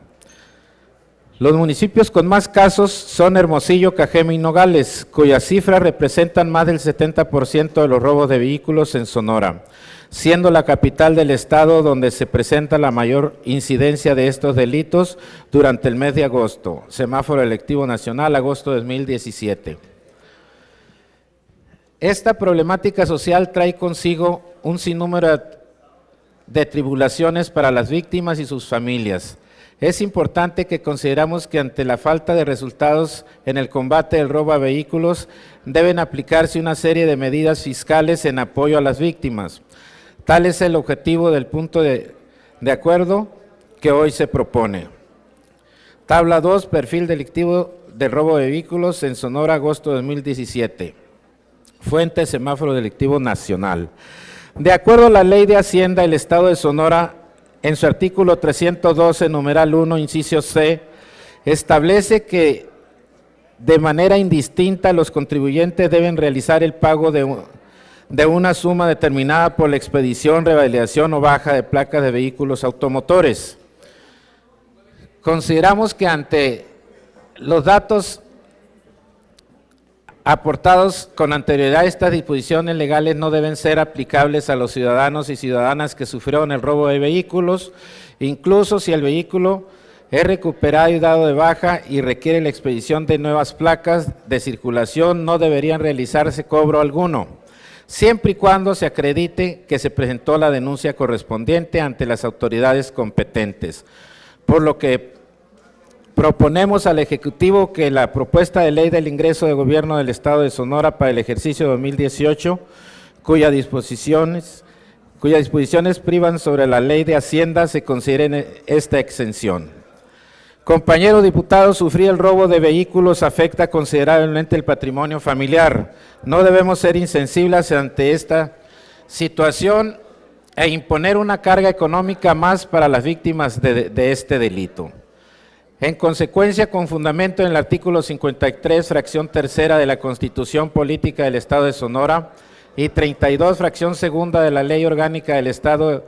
Los municipios con más casos son Hermosillo, Cajeme y Nogales, cuyas cifras representan más del 70% de los robos de vehículos en Sonora, siendo la capital del estado donde se presenta la mayor incidencia de estos delitos durante el mes de agosto. Semáforo delictivo nacional, agosto de 2017. Esta problemática social trae consigo un sinnúmero de tribulaciones para las víctimas y sus familias. Es importante que consideramos que ante la falta de resultados en el combate del robo a vehículos, deben aplicarse una serie de medidas fiscales en apoyo a las víctimas. Tal es el objetivo del punto de acuerdo que hoy se propone. Tabla 2, perfil delictivo de robo de vehículos en Sonora, agosto de 2017. Fuente, semáforo delictivo nacional. De acuerdo a la Ley de Hacienda del Estado de Sonora, en su artículo 312, numeral 1, inciso C, establece que de manera indistinta los contribuyentes deben realizar el pago de una suma determinada por la expedición, revalidación o baja de placas de vehículos automotores. Consideramos que ante los datos aportados con anterioridad, estas disposiciones legales no deben ser aplicables a los ciudadanos y ciudadanas que sufrieron el robo de vehículos, incluso si el vehículo es recuperado y dado de baja y requiere la expedición de nuevas placas de circulación, no deberían realizarse cobro alguno, siempre y cuando se acredite que se presentó la denuncia correspondiente ante las autoridades competentes. Por lo que proponemos al Ejecutivo que la propuesta de ley del ingreso de gobierno del Estado de Sonora para el ejercicio 2018, cuyas disposiciones privan sobre la ley de Hacienda, se consideren esta exención. Compañeros diputados, sufrir el robo de vehículos afecta considerablemente el patrimonio familiar. No debemos ser insensibles ante esta situación e imponer una carga económica más para las víctimas de este delito. En consecuencia, con fundamento en el artículo 53, fracción tercera de la Constitución Política del Estado de Sonora y 32, fracción segunda de la Ley Orgánica del Estado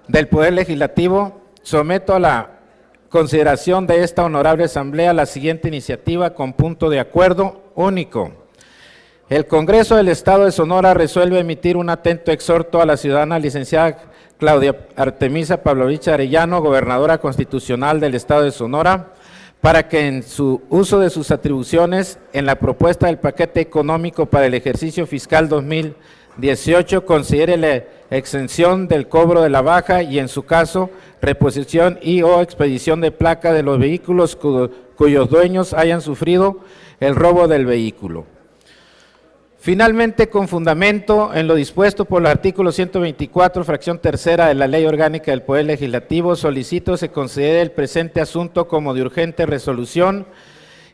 del Poder Legislativo, someto a la consideración de esta honorable Asamblea la siguiente iniciativa con punto de acuerdo único. El Congreso del Estado de Sonora resuelve emitir un atento exhorto a la ciudadana licenciada Claudia Artemisa Pavlovich Arellano, gobernadora constitucional del Estado de Sonora, para que en su uso de sus atribuciones en la propuesta del paquete económico para el ejercicio fiscal 2018 considere la exención del cobro de la baja y en su caso reposición y o expedición de placa de los vehículos cuyos dueños hayan sufrido el robo del vehículo. Finalmente, con fundamento en lo dispuesto por el artículo 124, fracción tercera de la Ley Orgánica del Poder Legislativo, solicito se considere el presente asunto como de urgente resolución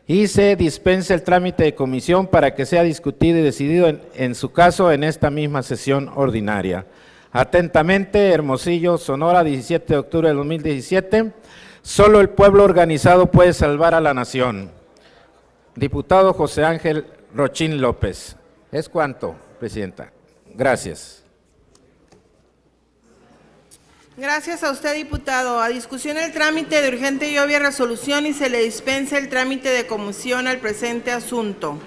y se dispense el trámite de comisión para que sea discutido y decidido en su caso en esta misma sesión ordinaria. Atentamente, Hermosillo, Sonora, 17 de octubre de 2017. Solo el pueblo organizado puede salvar a la nación. Diputado José Ángel Rochín López. Es cuanto, Presidenta. Gracias. Gracias a usted, diputado. A discusión el trámite de urgente y obvia resolución y se le dispensa el trámite de comisión al presente asunto.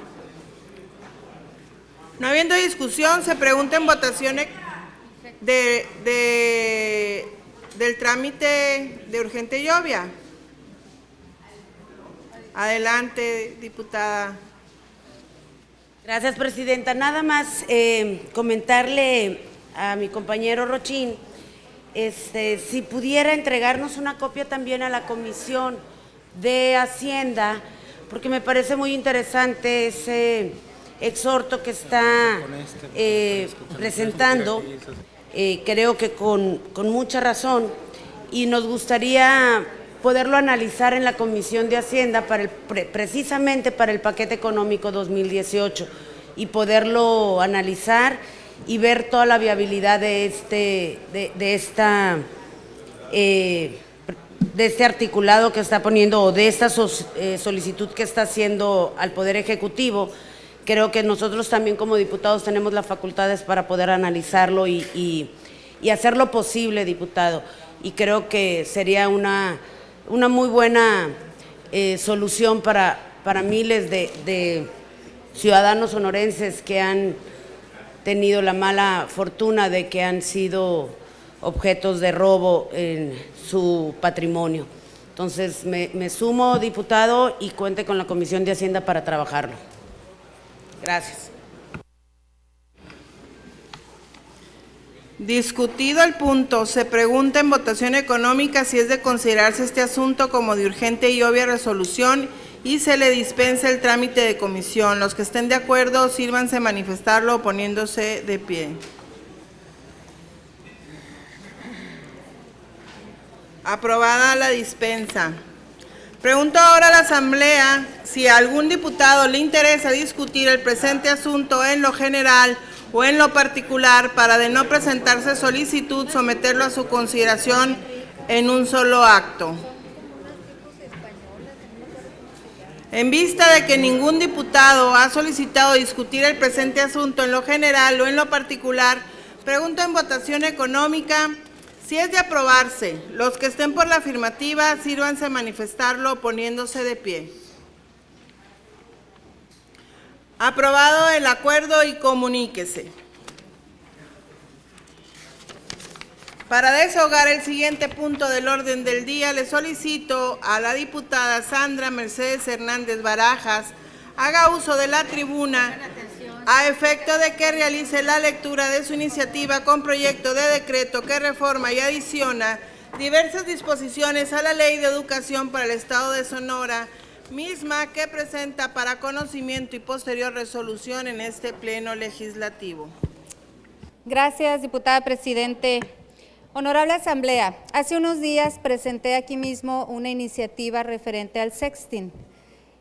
No habiendo discusión, se pregunta en votación del trámite de urgente y obvia. Adelante, diputada. Gracias, Presidenta. Nada más comentarle a mi compañero Rochín, si pudiera entregarnos una copia también a la Comisión de Hacienda, porque me parece muy interesante ese exhorto que está presentando, creo que con mucha razón, y nos gustaría poderlo analizar en la Comisión de Hacienda precisamente para el paquete económico 2018 y poderlo analizar y ver toda la viabilidad de este articulado que está poniendo o de esta solicitud que está haciendo al Poder Ejecutivo. Creo que nosotros también como diputados tenemos las facultades para poder analizarlo y hacer lo posible, diputado, y creo que sería una muy buena solución para miles de ciudadanos sonorenses que han tenido la mala fortuna de que han sido objetos de robo en su patrimonio. Entonces, me sumo, diputado, y cuente con la Comisión de Hacienda para trabajarlo. Gracias. Discutido el punto, se pregunta en votación económica si es de considerarse este asunto como de urgente y obvia resolución y se le dispensa el trámite de comisión. Los que estén de acuerdo, sírvanse manifestarlo poniéndose de pie. Aprobada la dispensa. Pregunto ahora a la Asamblea si a algún diputado le interesa discutir el presente asunto en lo general o en lo particular para, de no presentarse solicitud, someterlo a su consideración en un solo acto. En vista de que ningún diputado ha solicitado discutir el presente asunto en lo general o en lo particular, pregunto en votación económica si es de aprobarse. Los que estén por la afirmativa, sírvanse a manifestarlo poniéndose de pie. Aprobado el acuerdo y comuníquese. Para desahogar el siguiente punto del orden del día, le solicito a la diputada Sandra Mercedes Hernández Barajas haga uso de la tribuna a efecto de que realice la lectura de su iniciativa con proyecto de decreto que reforma y adiciona diversas disposiciones a la Ley de Educación para el Estado de Sonora, misma que presenta para conocimiento y posterior resolución en este pleno legislativo. Gracias, diputada presidente. Honorable Asamblea, hace unos días presenté aquí mismo una iniciativa referente al sexting.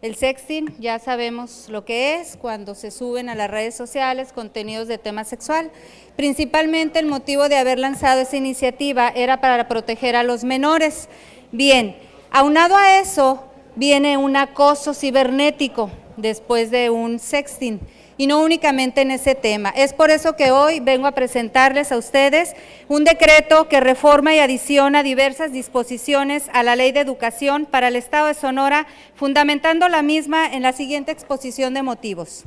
El sexting ya sabemos lo que es cuando se suben a las redes sociales contenidos de tema sexual. Principalmente el motivo de haber lanzado esa iniciativa era para proteger a los menores. Bien, aunado a eso viene un acoso cibernético después de un sexting. Y no únicamente en ese tema. Es por eso que hoy vengo a presentarles a ustedes un decreto que reforma y adiciona diversas disposiciones a la Ley de Educación para el Estado de Sonora, fundamentando la misma en la siguiente exposición de motivos.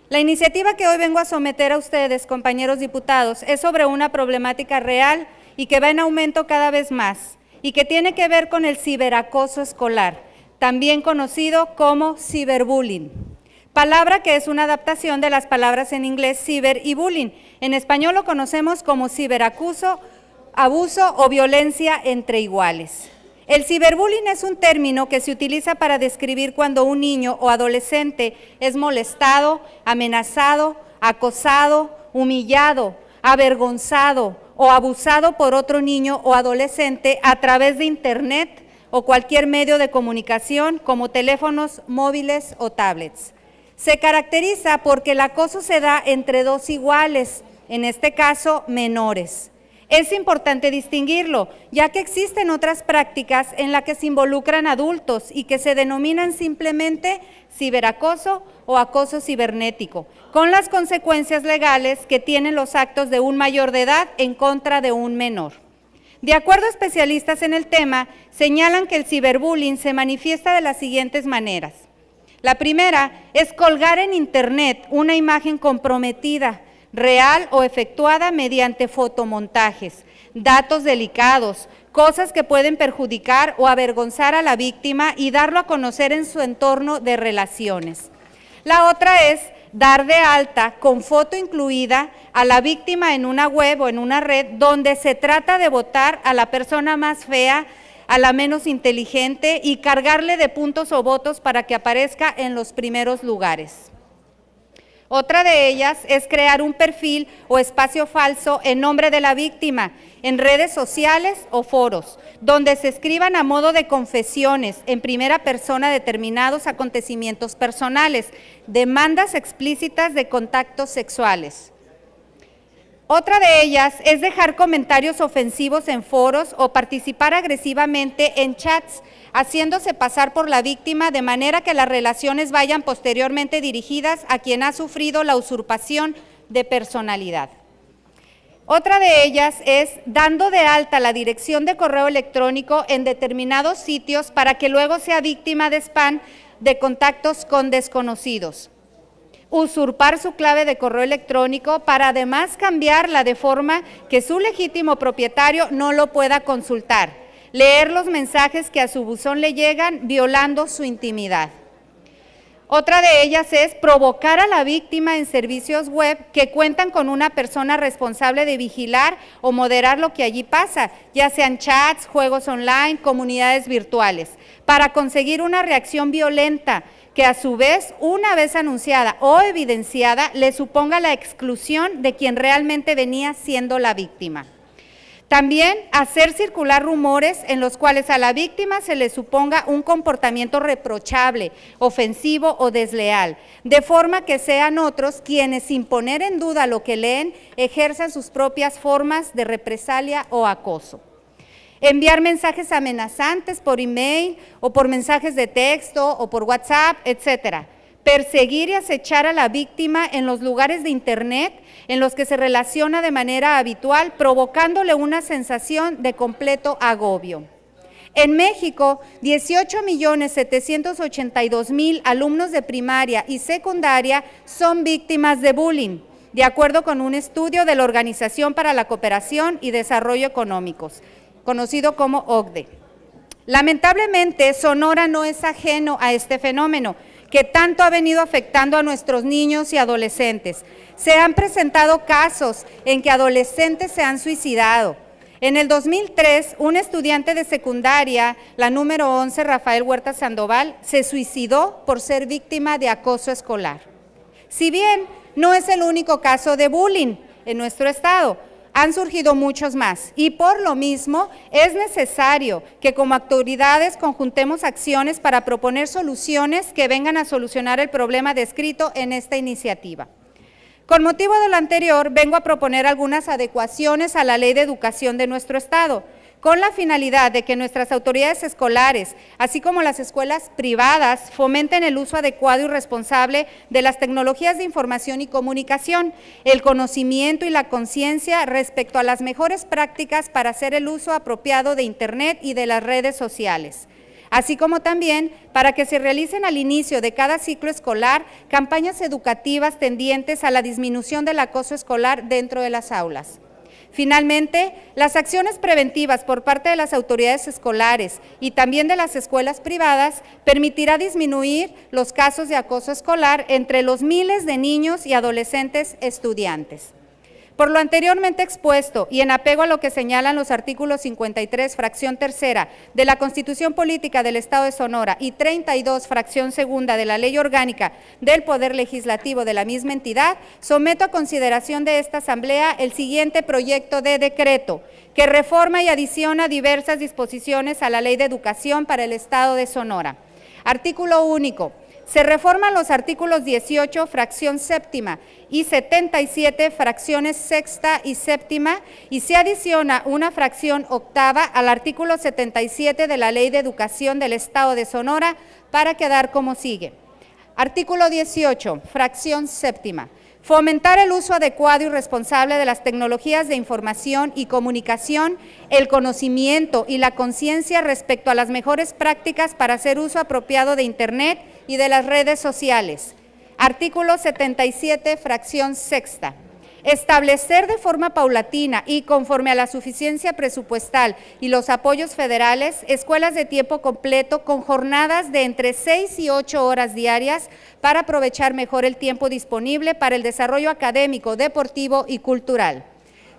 La iniciativa que hoy vengo a someter a ustedes, compañeros diputados, es sobre una problemática real y que va en aumento cada vez más, y que tiene que ver con el ciberacoso escolar, también conocido como ciberbullying. Palabra que es una adaptación de las palabras en inglés ciber y bullying. En español lo conocemos como ciberacoso, abuso o violencia entre iguales. El ciberbullying es un término que se utiliza para describir cuando un niño o adolescente es molestado, amenazado, acosado, humillado, avergonzado o abusado por otro niño o adolescente a través de Internet o cualquier medio de comunicación como teléfonos móviles o tablets. Se caracteriza porque el acoso se da entre dos iguales, en este caso menores. Es importante distinguirlo, ya que existen otras prácticas en las que se involucran adultos y que se denominan simplemente ciberacoso o acoso cibernético, con las consecuencias legales que tienen los actos de un mayor de edad en contra de un menor. De acuerdo a especialistas en el tema, señalan que el ciberbullying se manifiesta de las siguientes maneras. La primera es colgar en Internet una imagen comprometida, real o efectuada mediante fotomontajes, datos delicados, cosas que pueden perjudicar o avergonzar a la víctima y darlo a conocer en su entorno de relaciones. La otra es dar de alta con foto incluida a la víctima en una web o en una red donde se trata de votar a la persona más fea, a la menos inteligente y cargarle de puntos o votos para que aparezca en los primeros lugares. Otra de ellas es crear un perfil o espacio falso en nombre de la víctima en redes sociales o foros, donde se escriban a modo de confesiones en primera persona determinados acontecimientos personales, demandas explícitas de contactos sexuales. Otra de ellas es dejar comentarios ofensivos en foros o participar agresivamente en chats, haciéndose pasar por la víctima de manera que las relaciones vayan posteriormente dirigidas a quien ha sufrido la usurpación de personalidad. Otra de ellas es dando de alta la dirección de correo electrónico en determinados sitios para que luego sea víctima de spam de contactos con desconocidos. Usurpar su clave de correo electrónico para además cambiarla de forma que su legítimo propietario no lo pueda consultar. Leer los mensajes que a su buzón le llegan violando su intimidad. Otra de ellas es provocar a la víctima en servicios web que cuentan con una persona responsable de vigilar o moderar lo que allí pasa, ya sean chats, juegos online, comunidades virtuales, para conseguir una reacción violenta que a su vez, una vez anunciada o evidenciada, le suponga la exclusión de quien realmente venía siendo la víctima. También hacer circular rumores en los cuales a la víctima se le suponga un comportamiento reprochable, ofensivo o desleal, de forma que sean otros quienes, sin poner en duda lo que leen, ejerzan sus propias formas de represalia o acoso. enviar mensajes amenazantes por email o por mensajes de texto o por WhatsApp, etcétera. Perseguir y acechar a la víctima en los lugares de Internet en los que se relaciona de manera habitual, provocándole una sensación de completo agobio. En México, 18.782.000 alumnos de primaria y secundaria son víctimas de bullying, de acuerdo con un estudio de la Organización para la Cooperación y Desarrollo Económicos, conocido como OCDE. Lamentablemente, Sonora no es ajeno a este fenómeno, que tanto ha venido afectando a nuestros niños y adolescentes. Se han presentado casos en que adolescentes se han suicidado. En el 2003, un estudiante de secundaria, la número 11, Rafael Huerta Sandoval, se suicidó por ser víctima de acoso escolar. Si bien no es el único caso de bullying en nuestro estado, han surgido muchos más y por lo mismo es necesario que como autoridades conjuntemos acciones para proponer soluciones que vengan a solucionar el problema descrito en esta iniciativa. Con motivo de lo anterior, vengo a proponer algunas adecuaciones a la Ley de Educación de nuestro estado, con la finalidad de que nuestras autoridades escolares, así como las escuelas privadas, fomenten el uso adecuado y responsable de las tecnologías de información y comunicación, el conocimiento y la conciencia respecto a las mejores prácticas para hacer el uso apropiado de Internet y de las redes sociales, así como también para que se realicen al inicio de cada ciclo escolar campañas educativas tendientes a la disminución del acoso escolar dentro de las aulas. Finalmente, las acciones preventivas por parte de las autoridades escolares y también de las escuelas privadas permitirá disminuir los casos de acoso escolar entre los miles de niños y adolescentes estudiantes. Por lo anteriormente expuesto y en apego a lo que señalan los artículos 53, fracción tercera de la Constitución Política del Estado de Sonora y 32, fracción segunda de la Ley Orgánica del Poder Legislativo de la misma entidad, someto a consideración de esta Asamblea el siguiente proyecto de decreto que reforma y adiciona diversas disposiciones a la Ley de Educación para el Estado de Sonora. Artículo único. Se reforman los artículos 18, fracción séptima, y 77, fracciones sexta y séptima, y se adiciona una fracción octava al artículo 77 de la Ley de Educación del Estado de Sonora para quedar como sigue. Artículo 18, fracción séptima. Fomentar el uso adecuado y responsable de las tecnologías de información y comunicación, el conocimiento y la conciencia respecto a las mejores prácticas para hacer uso apropiado de Internet y de las redes sociales. Artículo 77, fracción sexta. Establecer de forma paulatina y conforme a la suficiencia presupuestal y los apoyos federales, escuelas de tiempo completo con jornadas de entre 6 y 8 horas diarias para aprovechar mejor el tiempo disponible para el desarrollo académico, deportivo y cultural.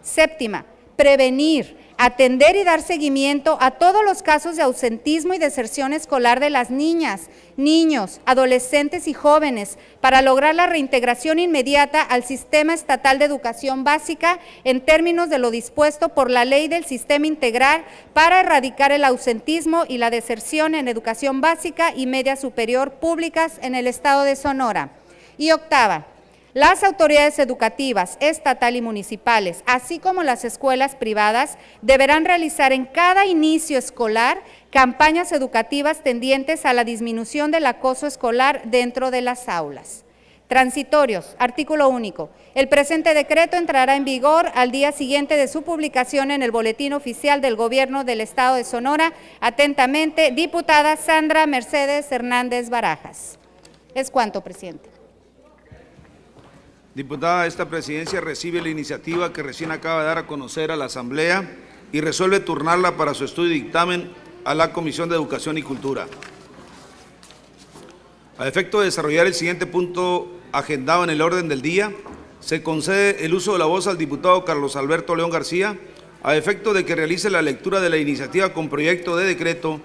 Séptima, prevenir, atender y dar seguimiento a todos los casos de ausentismo y deserción escolar de las niñas, niños, adolescentes y jóvenes para lograr la reintegración inmediata al sistema estatal de educación básica en términos de lo dispuesto por la Ley del Sistema Integral para erradicar el ausentismo y la deserción en educación básica y media superior públicas en el Estado de Sonora. Y octava, las autoridades educativas, estatal y municipales, así como las escuelas privadas, deberán realizar en cada inicio escolar campañas educativas tendientes a la disminución del acoso escolar dentro de las aulas. Transitorios, artículo único. El presente decreto entrará en vigor al día siguiente de su publicación en el Boletín Oficial del Gobierno del Estado de Sonora. Atentamente, diputada Sandra Mercedes Hernández Barajas. Es cuanto, presidente. Diputada, esta presidencia recibe la iniciativa que recién acaba de dar a conocer a la Asamblea y resuelve turnarla para su estudio y dictamen a la Comisión de Educación y Cultura. A efecto de desarrollar el siguiente punto agendado en el orden del día, se concede el uso de la voz al diputado Carlos Alberto León García, a efecto de que realice la lectura de la iniciativa con proyecto de decreto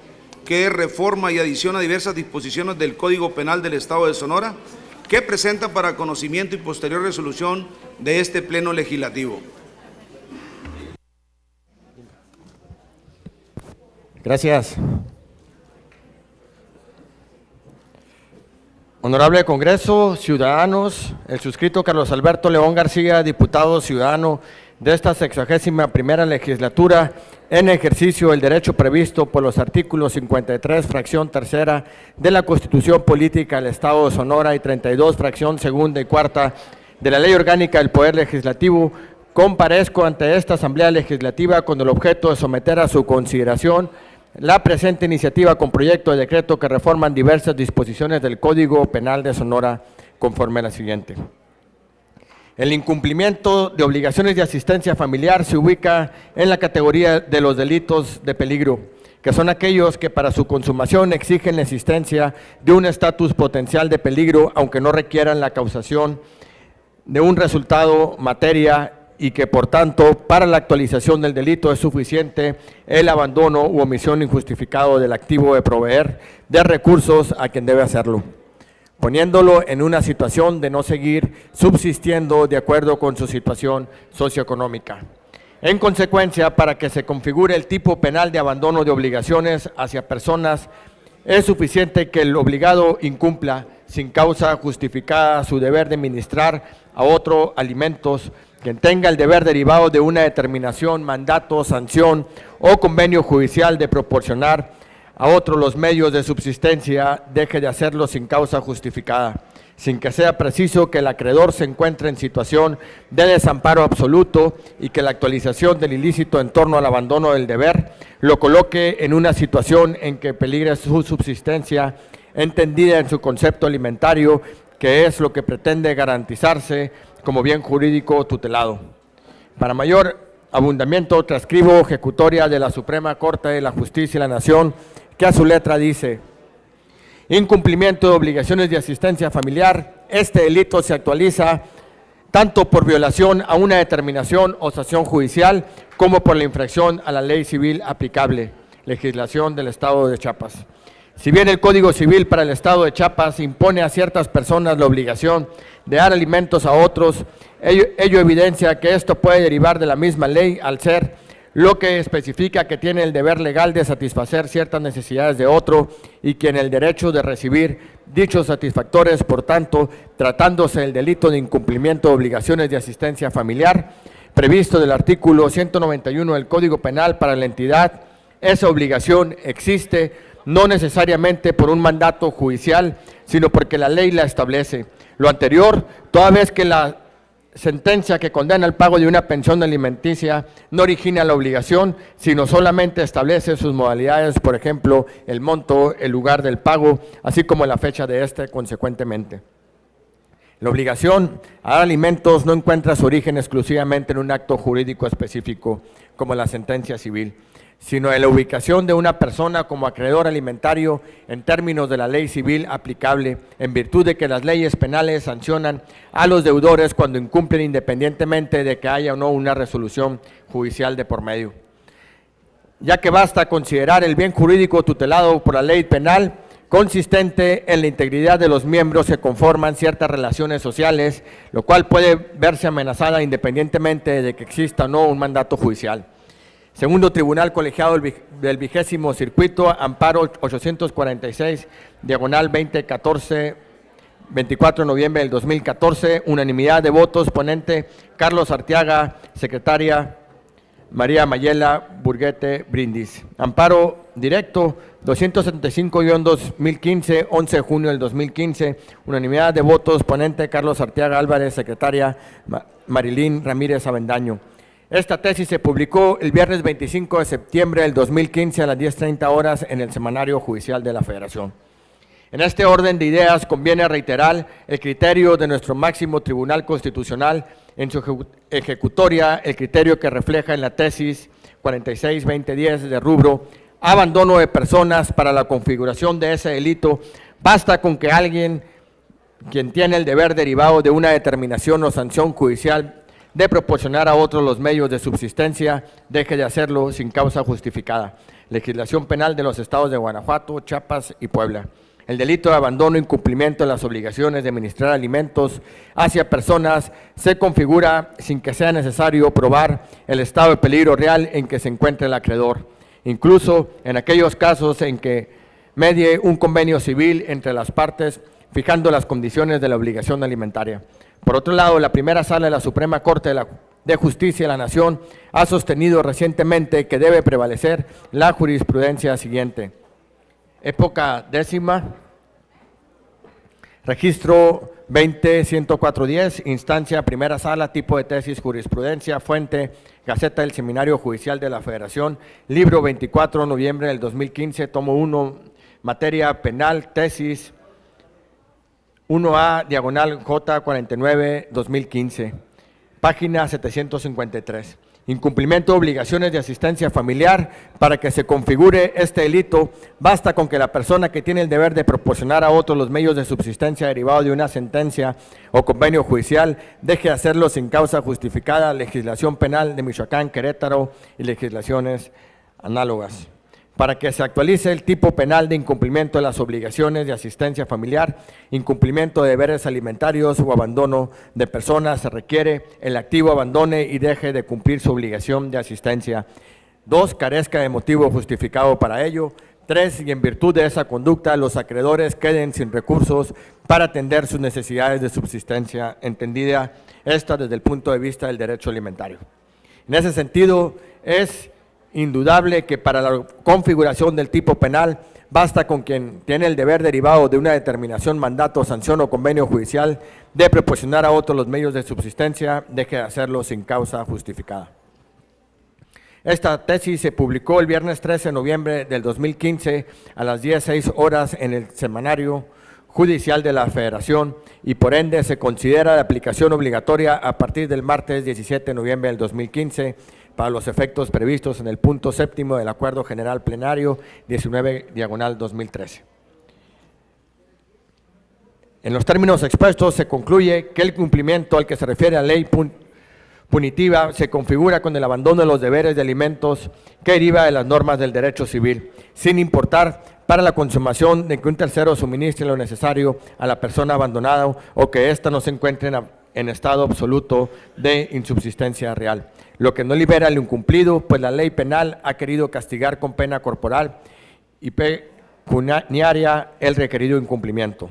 que reforma y adiciona diversas disposiciones del Código Penal del Estado de Sonora, que presenta para conocimiento y posterior resolución de este Pleno Legislativo. Gracias. Honorable Congreso, ciudadanos, el suscrito Carlos Alberto León García, diputado ciudadano de esta 61ª legislatura, en ejercicio del derecho previsto por los artículos 53, fracción tercera de la Constitución Política del Estado de Sonora y 32, fracción segunda y cuarta de la Ley Orgánica del Poder Legislativo, comparezco ante esta Asamblea Legislativa con el objeto de someter a su consideración la presente iniciativa con proyecto de decreto que reforman diversas disposiciones del Código Penal de Sonora conforme a la siguiente. El incumplimiento de obligaciones de asistencia familiar se ubica en la categoría de los delitos de peligro, que son aquellos que para su consumación exigen la existencia de un estatus potencial de peligro, aunque no requieran la causación de un resultado materia y que por tanto para la actualización del delito es suficiente el abandono u omisión injustificado del activo de proveer de recursos a quien debe hacerlo, poniéndolo en una situación de no seguir subsistiendo de acuerdo con su situación socioeconómica. En consecuencia, para que se configure el tipo penal de abandono de obligaciones hacia personas, es suficiente que el obligado incumpla sin causa justificada su deber de ministrar a otro alimentos, quien tenga el deber derivado de una determinación, mandato, sanción o convenio judicial de proporcionar a otro los medios de subsistencia, deje de hacerlo sin causa justificada, sin que sea preciso que el acreedor se encuentre en situación de desamparo absoluto y que la actualización del ilícito en torno al abandono del deber lo coloque en una situación en que peligre su subsistencia, entendida en su concepto alimentario, que es lo que pretende garantizarse como bien jurídico tutelado. Para mayor abundamiento, transcribo ejecutoria de la Suprema Corte de la Justicia de la Nación, que a su letra dice: incumplimiento de obligaciones de asistencia familiar. Este delito se actualiza tanto por violación a una determinación o sanción judicial como por la infracción a la ley civil aplicable, legislación del Estado de Chiapas. Si bien el Código Civil para el Estado de Chiapas impone a ciertas personas la obligación de dar alimentos a otros, ello evidencia que esto puede derivar de la misma ley al ser lo que especifica que tiene el deber legal de satisfacer ciertas necesidades de otro y quien el derecho de recibir dichos satisfactores. Por tanto, tratándose del delito de incumplimiento de obligaciones de asistencia familiar, previsto del artículo 191 del Código Penal para la entidad, esa obligación existe no necesariamente por un mandato judicial, sino porque la ley la establece. Lo anterior, toda vez que la sentencia que condena el pago de una pensión alimenticia no origina la obligación, sino solamente establece sus modalidades, por ejemplo, el monto, el lugar del pago, así como la fecha de este consecuentemente. La obligación a dar alimentos no encuentra su origen exclusivamente en un acto jurídico específico, como la sentencia civil, sino en la ubicación de una persona como acreedor alimentario en términos de la ley civil aplicable, en virtud de que las leyes penales sancionan a los deudores cuando incumplen independientemente de que haya o no una resolución judicial de por medio. Ya que basta considerar el bien jurídico tutelado por la ley penal consistente en la integridad de los miembros que conforman ciertas relaciones sociales, lo cual puede verse amenazada independientemente de que exista o no un mandato judicial. Segundo Tribunal Colegiado del 20º Circuito, amparo 846, diagonal 2014, 24 de noviembre del 2014, unanimidad de votos, ponente Carlos Arteaga, secretaria María Mayela Burguete Brindis. Amparo directo 275-2015, 11 de junio del 2015, unanimidad de votos, ponente Carlos Arteaga Álvarez, secretaria Marilín Ramírez Avendaño. Esta tesis se publicó el viernes 25 de septiembre del 2015 a las 10:30 horas en el Semanario Judicial de la Federación. En este orden de ideas conviene reiterar el criterio de nuestro máximo Tribunal Constitucional en su ejecutoria, el criterio que refleja en la tesis 46-2010 de rubro abandono de personas. Para la configuración de ese delito, basta con que alguien quien tiene el deber derivado de una determinación o sanción judicial de proporcionar a otros los medios de subsistencia, deje de hacerlo sin causa justificada. Legislación penal de los estados de Guanajuato, Chiapas y Puebla. El delito de abandono e incumplimiento de las obligaciones de administrar alimentos hacia personas se configura sin que sea necesario probar el estado de peligro real en que se encuentra el acreedor, incluso en aquellos casos en que medie un convenio civil entre las partes, fijando las condiciones de la obligación alimentaria. Por otro lado, la primera sala de la Suprema Corte de la de Justicia de la Nación ha sostenido recientemente que debe prevalecer la jurisprudencia siguiente. Época décima, registro 20-104-10, instancia primera sala, tipo de tesis, jurisprudencia, fuente, Gaceta del Seminario Judicial de la Federación, libro 24, noviembre del 2015, tomo 1, materia penal, tesis 1A, diagonal J49, 2015, página 753. Incumplimiento de obligaciones de asistencia familiar. Para que se configure este delito, basta con que la persona que tiene el deber de proporcionar a otros los medios de subsistencia derivados de una sentencia o convenio judicial deje de hacerlo sin causa justificada. Legislación penal de Michoacán, Querétaro y legislaciones análogas. Para que se actualice el tipo penal de incumplimiento de las obligaciones de asistencia familiar, incumplimiento de deberes alimentarios o abandono de personas, se requiere el activo abandone y deje de cumplir su obligación de asistencia. 2, carezca de motivo justificado para ello. 3, y en virtud de esa conducta, los acreedores queden sin recursos para atender sus necesidades de subsistencia, entendida esta desde el punto de vista del derecho alimentario. En ese sentido, es indudable que para la configuración del tipo penal basta con quien tiene el deber derivado de una determinación, mandato, sanción o convenio judicial de proporcionar a otros los medios de subsistencia, deje de hacerlo sin causa justificada. Esta tesis se publicó el viernes 13 de noviembre del 2015 a las 16 horas en el Semanario Judicial de la Federación y por ende se considera de aplicación obligatoria a partir del martes 17 de noviembre del 2015 para los efectos previstos en el punto séptimo del Acuerdo General Plenario 19/2013. En los términos expuestos se concluye que el cumplimiento al que se refiere la ley punitiva se configura con el abandono de los deberes de alimentos que deriva de las normas del derecho civil, sin importar para la consumación de que un tercero suministre lo necesario a la persona abandonada o que ésta no se encuentre en estado absoluto de insubsistencia real, lo que no libera al incumplido, pues la ley penal ha querido castigar con pena corporal y pecuniaria el requerido incumplimiento.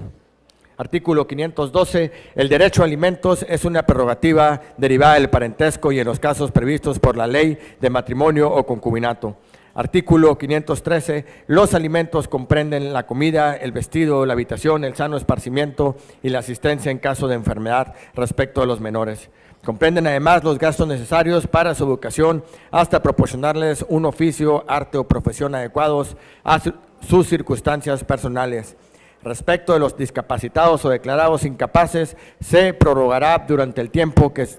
Artículo 512. El derecho a alimentos es una prerrogativa derivada del parentesco y en los casos previstos por la ley de matrimonio o concubinato. Artículo 513. Los alimentos comprenden la comida, el vestido, la habitación, el sano esparcimiento y la asistencia en caso de enfermedad respecto de los menores. Comprenden además los gastos necesarios para su educación hasta proporcionarles un oficio, arte o profesión adecuados a sus circunstancias personales. Respecto de los discapacitados o declarados incapaces, se prorrogará durante el tiempo que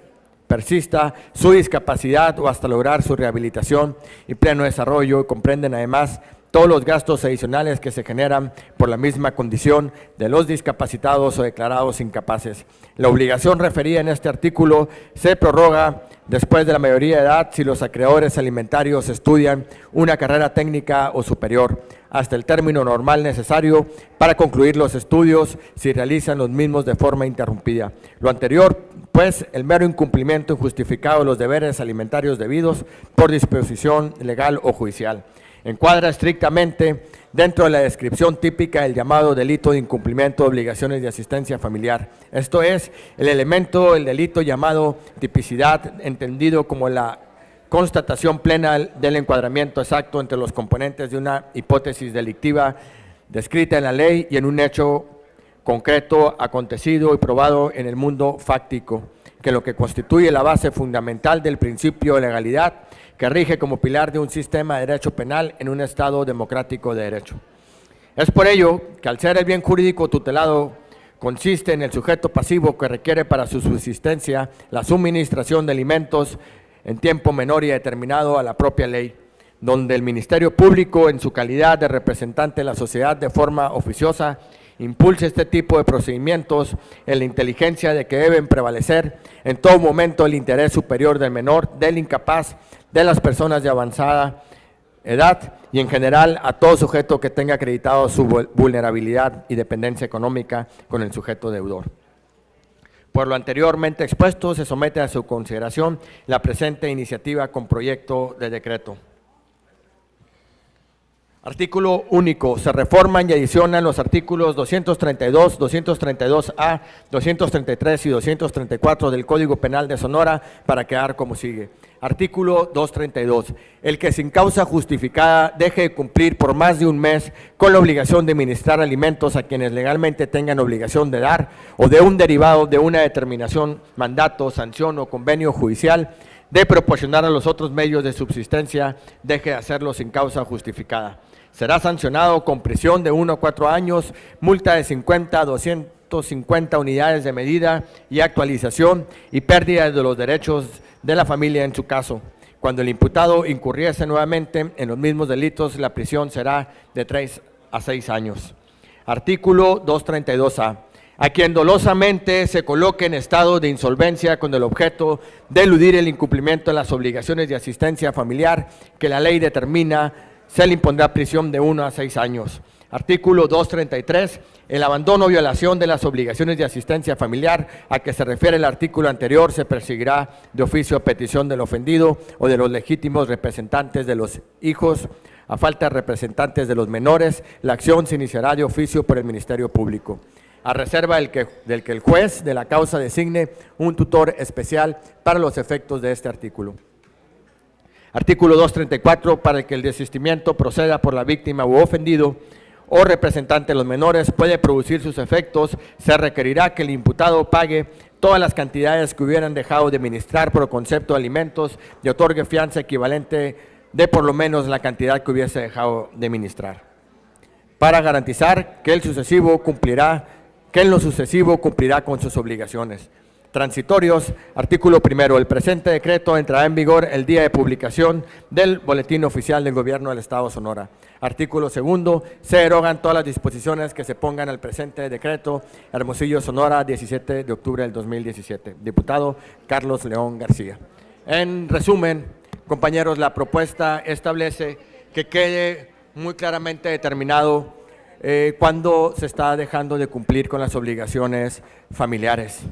persista su discapacidad o hasta lograr su rehabilitación y pleno desarrollo, y comprenden además todos los gastos adicionales que se generan por la misma condición de los discapacitados o declarados incapaces. La obligación referida en este artículo se prorroga después de la mayoría de edad si los acreedores alimentarios estudian una carrera técnica o superior, hasta el término normal necesario para concluir los estudios si realizan los mismos de forma interrumpida. Lo anterior, pues, el mero incumplimiento injustificado de los deberes alimentarios debidos por disposición legal o judicial. Encuadra estrictamente dentro de la descripción típica del llamado delito de incumplimiento de obligaciones de asistencia familiar. Esto es, el elemento del delito llamado tipicidad, entendido como la constatación plena del encuadramiento exacto entre los componentes de una hipótesis delictiva descrita en la ley y en un hecho concreto, acontecido y probado en el mundo fáctico, que lo que constituye la base fundamental del principio de legalidad que rige como pilar de un sistema de derecho penal en un Estado democrático de derecho. Es por ello que al ser el bien jurídico tutelado consiste en el sujeto pasivo que requiere para su subsistencia la suministración de alimentos en tiempo menor y determinado a la propia ley, donde el Ministerio Público, en su calidad de representante de la sociedad de forma oficiosa, impulse este tipo de procedimientos en la inteligencia de que deben prevalecer en todo momento el interés superior del menor, del incapaz, de las personas de avanzada edad y en general a todo sujeto que tenga acreditado su vulnerabilidad y dependencia económica con el sujeto deudor. Por lo anteriormente expuesto, se somete a su consideración la presente iniciativa con proyecto de decreto. Artículo único. Se reforman y adicionan los artículos 232, 232A, 233 y 234 del Código Penal de Sonora para quedar como sigue. Artículo 232. El que sin causa justificada deje de cumplir por más de un mes con la obligación de administrar alimentos a quienes legalmente tengan obligación de dar o de un derivado de una determinación, mandato, sanción o convenio judicial de proporcionar a los otros medios de subsistencia, deje de hacerlo sin causa justificada. Será sancionado con prisión de 1 a 4 años, multa de 50 a 250 unidades de medida y actualización y pérdida de los derechos de la familia en su caso. Cuando el imputado incurriese nuevamente en los mismos delitos, la prisión será de 3 a 6 años. Artículo 232A. A quien dolosamente se coloque en estado de insolvencia con el objeto de eludir el incumplimiento de las obligaciones de asistencia familiar que la ley determina, se le impondrá prisión de 1 a 6 años. Artículo 233. El abandono o violación de las obligaciones de asistencia familiar a que se refiere el artículo anterior se perseguirá de oficio a petición del ofendido o de los legítimos representantes de los hijos. A falta de representantes de los menores, la acción se iniciará de oficio por el Ministerio Público, a reserva del que el juez de la causa designe un tutor especial para los efectos de este artículo. Artículo 234. Para el que el desistimiento proceda por la víctima u ofendido o representante de los menores puede producir sus efectos, se requerirá que el imputado pague todas las cantidades que hubieran dejado de administrar por concepto de alimentos y otorgue fianza equivalente de por lo menos la cantidad que hubiese dejado de administrar, para garantizar que en lo sucesivo cumplirá con sus obligaciones. Transitorios. Artículo primero. El presente decreto entrará en vigor el día de publicación del Boletín Oficial del Gobierno del Estado de Sonora. Artículo segundo. Se derogan todas las disposiciones que se pongan al presente decreto. Hermosillo, Sonora, 17 de octubre del 2017. Diputado Carlos León García. En resumen, compañeros, la propuesta establece que quede muy claramente determinado cuando se está dejando de cumplir con las obligaciones familiares.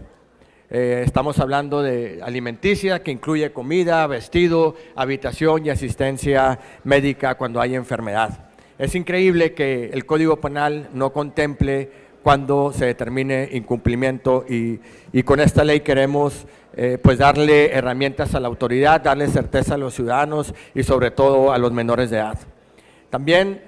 Estamos hablando de alimenticia, que incluye comida, vestido, habitación y asistencia médica cuando hay enfermedad. Es increíble que el Código Penal no contemple cuando se determine incumplimiento y con esta ley queremos pues darle herramientas a la autoridad, darle certeza a los ciudadanos y sobre todo a los menores de edad. También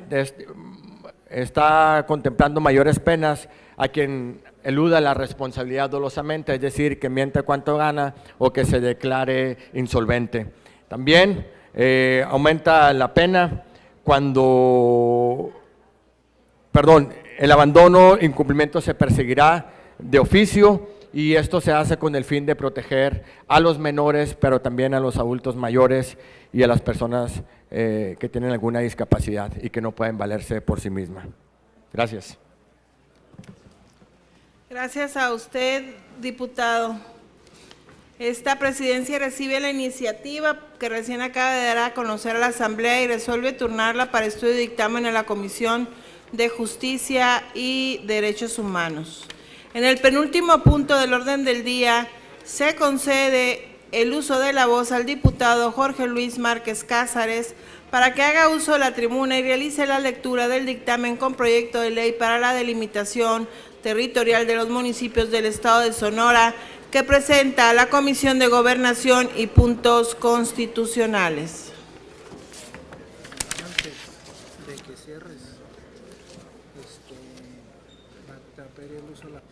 está contemplando mayores penas a quien eluda la responsabilidad dolosamente, es decir, que miente cuánto gana o que se declare insolvente. También aumenta la pena cuando, el abandono, incumplimiento se perseguirá de oficio y esto se hace con el fin de proteger a los menores, pero también a los adultos mayores y a las personas que tienen alguna discapacidad y que no pueden valerse por sí mismas. Gracias. Gracias a usted, diputado. Esta presidencia recibe la iniciativa que recién acaba de dar a conocer a la Asamblea y resuelve turnarla para estudio y dictamen en la Comisión de Justicia y Derechos Humanos. En el penúltimo punto del orden del día se concede el uso de la voz al diputado Jorge Luis Márquez Cázares para que haga uso de la tribuna y realice la lectura del dictamen con proyecto de ley para la delimitación territorial de los municipios del Estado de Sonora que presenta la Comisión de Gobernación y Puntos Constitucionales. Antes de que cierres, va a pedir el uso de la...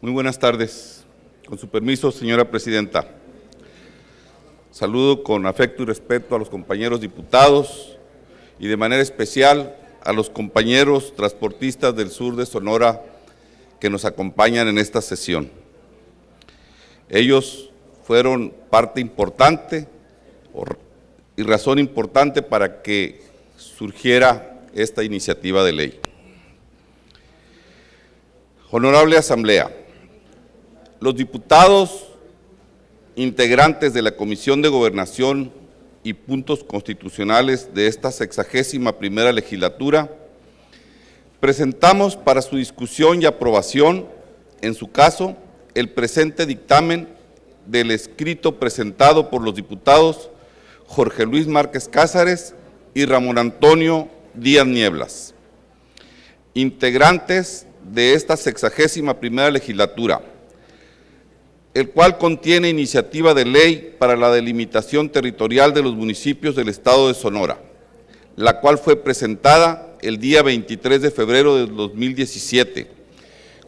Muy buenas tardes. Con su permiso, señora presidenta. Saludo con afecto y respeto a los compañeros diputados y de manera especial a los compañeros transportistas del sur de Sonora que nos acompañan en esta sesión. Ellos fueron parte importante y razón importante para que surgiera esta iniciativa de ley. Honorable Asamblea, los diputados integrantes de la Comisión de Gobernación y Puntos Constitucionales de esta 61ª legislatura, presentamos para su discusión y aprobación, en su caso, el presente dictamen del escrito presentado por los diputados Jorge Luis Márquez Cázares y Ramón Antonio Díaz Nieblas. Integrantes de esta 61ª legislatura, el cual contiene iniciativa de ley para la delimitación territorial de los municipios del Estado de Sonora, la cual fue presentada el día 23 de febrero de 2017,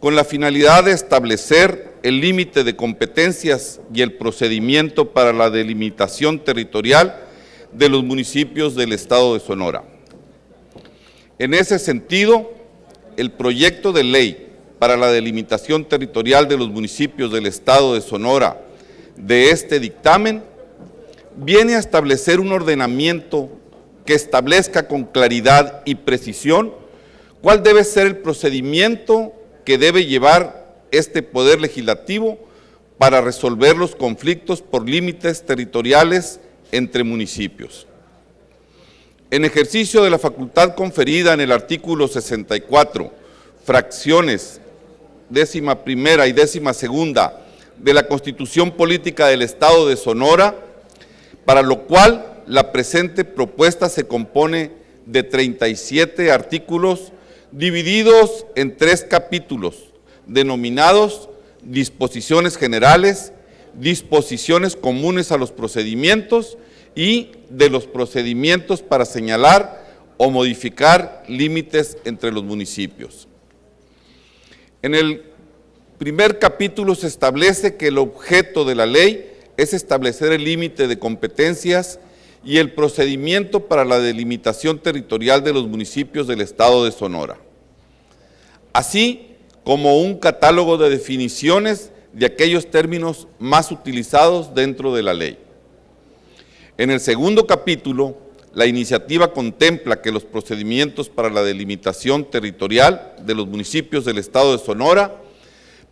con la finalidad de establecer el límite de competencias y el procedimiento para la delimitación territorial de los municipios del Estado de Sonora. En ese sentido, el proyecto de ley para la delimitación territorial de los municipios del Estado de Sonora de este dictamen viene a establecer un ordenamiento que establezca con claridad y precisión cuál debe ser el procedimiento que debe llevar este Poder Legislativo para resolver los conflictos por límites territoriales entre municipios. En ejercicio de la facultad conferida en el artículo 64, fracciones 11ª y 12ª de la Constitución Política del Estado de Sonora, para lo cual la presente propuesta se compone de 37 artículos divididos en 3 capítulos, denominados disposiciones generales, disposiciones comunes a los procedimientos y de los procedimientos para señalar o modificar límites entre los municipios. En el primer capítulo se establece que el objeto de la ley es establecer el límite de competencias y el procedimiento para la delimitación territorial de los municipios del Estado de Sonora, así como un catálogo de definiciones de aquellos términos más utilizados dentro de la ley. En el segundo capítulo, la iniciativa contempla que los procedimientos para la delimitación territorial de los municipios del Estado de Sonora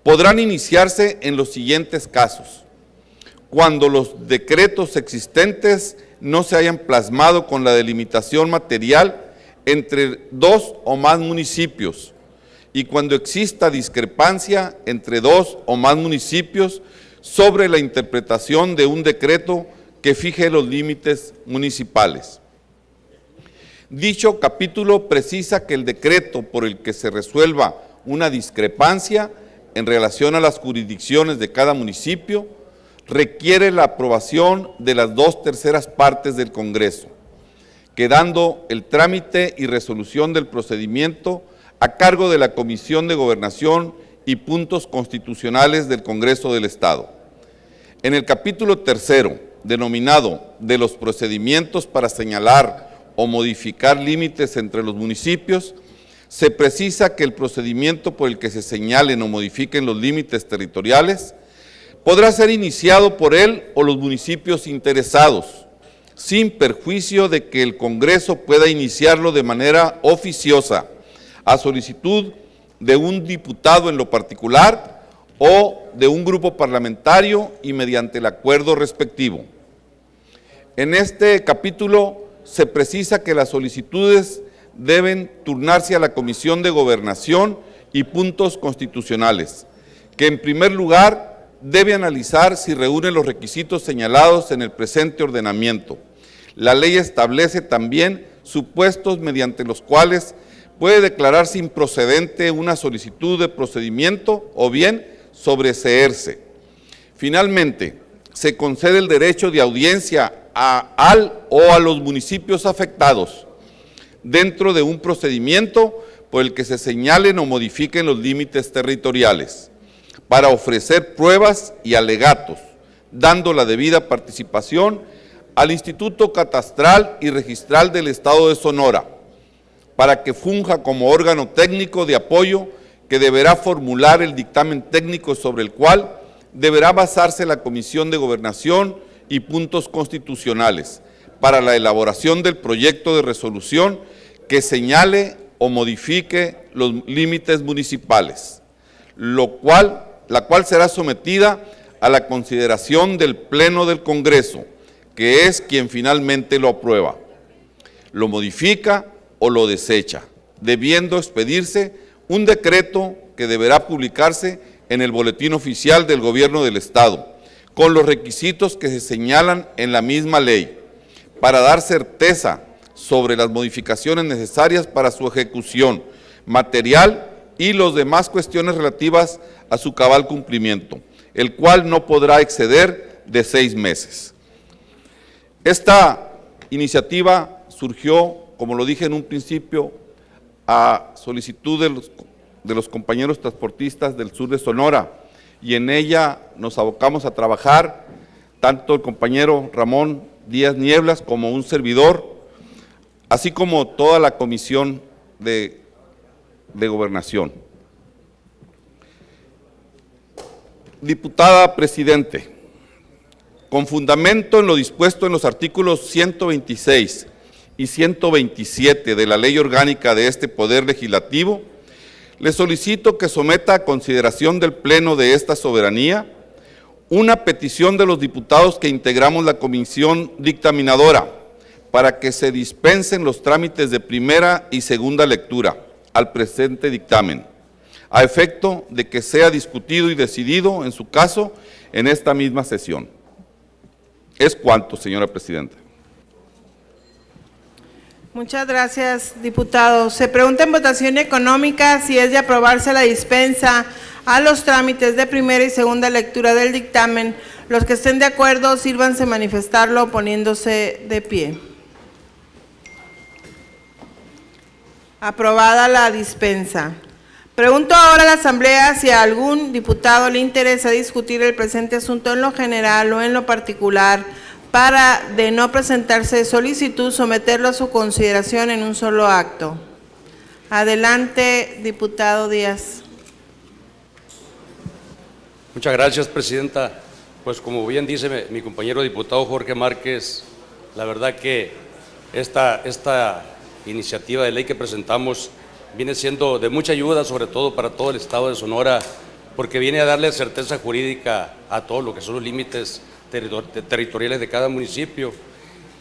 podrán iniciarse en los siguientes casos: cuando los decretos existentes no se hayan plasmado con la delimitación material entre 2 o más municipios, y cuando exista discrepancia entre 2 o más municipios sobre la interpretación de un decreto que fije los límites municipales. Dicho capítulo precisa que el decreto por el que se resuelva una discrepancia en relación a las jurisdicciones de cada municipio requiere la aprobación de las 2/3 partes del Congreso, quedando el trámite y resolución del procedimiento a cargo de la Comisión de Gobernación y Puntos Constitucionales del Congreso del Estado. En el capítulo 3, denominado de los procedimientos para señalar o modificar límites entre los municipios, se precisa que el procedimiento por el que se señalen o modifiquen los límites territoriales podrá ser iniciado por él o los municipios interesados, sin perjuicio de que el Congreso pueda iniciarlo de manera oficiosa, a solicitud de un diputado en lo particular o de un grupo parlamentario y mediante el acuerdo respectivo. En este capítulo se precisa que las solicitudes deben turnarse a la Comisión de Gobernación y Puntos Constitucionales, que en primer lugar debe analizar si reúnen los requisitos señalados en el presente ordenamiento. La ley establece también supuestos mediante los cuales puede declararse improcedente una solicitud de procedimiento o bien sobreseerse. Finalmente, se concede el derecho de audiencia al o a los municipios afectados dentro de un procedimiento por el que se señalen o modifiquen los límites territoriales, para ofrecer pruebas y alegatos, dando la debida participación al Instituto Catastral y Registral del Estado de Sonora, para que funja como órgano técnico de apoyo que deberá formular el dictamen técnico sobre el cual deberá basarse la Comisión de Gobernación y Puntos Constitucionales para la elaboración del proyecto de resolución que señale o modifique los límites municipales, la cual será sometida a la consideración del Pleno del Congreso, que es quien finalmente lo aprueba, lo modifica o lo desecha, debiendo expedirse un decreto que deberá publicarse en el Boletín Oficial del Gobierno del Estado, con los requisitos que se señalan en la misma ley, para dar certeza sobre las modificaciones necesarias para su ejecución material y las demás cuestiones relativas a su cabal cumplimiento, el cual no podrá exceder de 6 meses. Esta iniciativa surgió, como lo dije en un principio, a solicitud de los compañeros transportistas del sur de Sonora, y en ella nos abocamos a trabajar tanto el compañero Ramón Díaz Nieblas como un servidor, así como toda la Comisión de Gobernación. Diputada Presidente, con fundamento en lo dispuesto en los artículos 126 y 127 de la Ley Orgánica de este Poder Legislativo, le solicito que someta a consideración del Pleno de esta soberanía una petición de los diputados que integramos la comisión dictaminadora para que se dispensen los trámites de primera y segunda lectura al presente dictamen, a efecto de que sea discutido y decidido, en su caso, en esta misma sesión. Es cuanto, señora Presidenta. Muchas gracias, diputado. Se pregunta en votación económica si es de aprobarse la dispensa a los trámites de primera y segunda lectura del dictamen. Los que estén de acuerdo, sírvanse manifestarlo poniéndose de pie. Aprobada la dispensa. Pregunto ahora a la Asamblea si a algún diputado le interesa discutir el presente asunto en lo general o en lo particular, para, de no presentarse solicitud, someterlo a su consideración en un solo acto. Adelante, diputado Díaz. Muchas gracias, Presidenta. Pues como bien dice mi compañero diputado Jorge Márquez, la verdad que esta iniciativa de ley que presentamos viene siendo de mucha ayuda, sobre todo para todo el estado de Sonora, porque viene a darle certeza jurídica a todo lo que son los límites territoriales de cada municipio.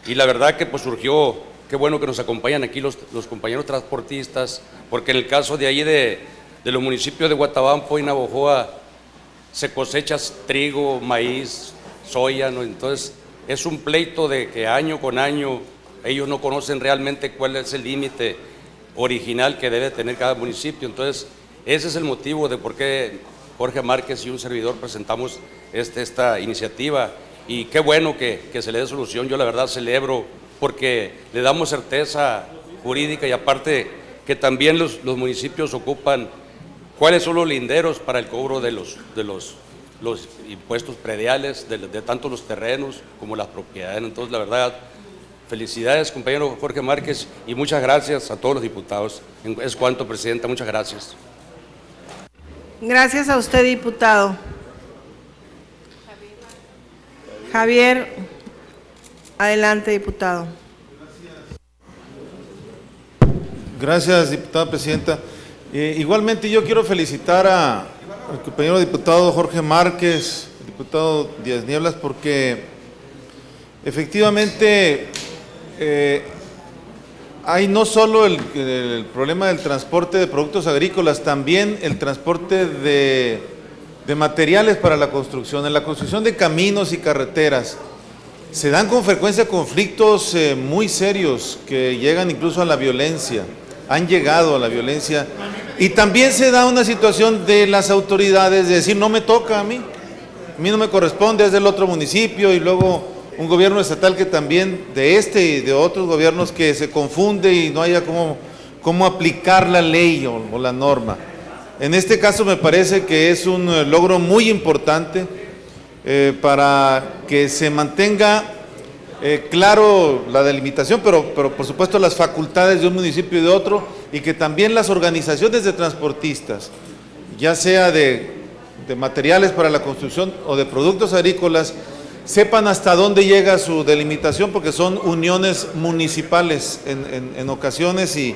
Y la verdad que pues surgió, qué bueno que nos acompañan aquí los compañeros transportistas, porque en el caso de ahí de los municipios de Guatabampo y Navojoa se cosecha trigo, maíz, soya, ¿no? Entonces es un pleito de que año con año ellos no conocen realmente cuál es el límite original que debe tener cada municipio. Entonces ese es el motivo de por qué Jorge Márquez y un servidor presentamos esta iniciativa, y qué bueno que se le dé solución. Yo la verdad celebro, porque le damos certeza jurídica, y aparte que también los municipios ocupan cuáles son los linderos para el cobro de los impuestos prediales, de tanto los terrenos como las propiedades. Entonces la verdad, felicidades, compañero Jorge Márquez, y muchas gracias a todos los diputados. Es cuanto, Presidenta, muchas gracias. Gracias a usted, diputado. Javier, adelante, diputado. Gracias, diputada presidenta. Igualmente yo quiero felicitar al compañero diputado Jorge Márquez, diputado Díaz Nieblas, porque efectivamente hay no solo el problema del transporte de productos agrícolas, también el transporte de materiales para la construcción. En la construcción de caminos y carreteras se dan con frecuencia conflictos muy serios que llegan incluso a la violencia, han llegado a la violencia, y también se da una situación de las autoridades de decir no me toca a mí no me corresponde, es del otro municipio, y luego un gobierno estatal que también de este y de otros gobiernos que se confunde y no haya cómo aplicar la ley o la norma. En este caso me parece que es un logro muy importante para que se mantenga claro la delimitación, pero por supuesto las facultades de un municipio y de otro, y que también las organizaciones de transportistas, ya sea de materiales para la construcción o de productos agrícolas, sepan hasta dónde llega su delimitación, porque son uniones municipales en ocasiones, y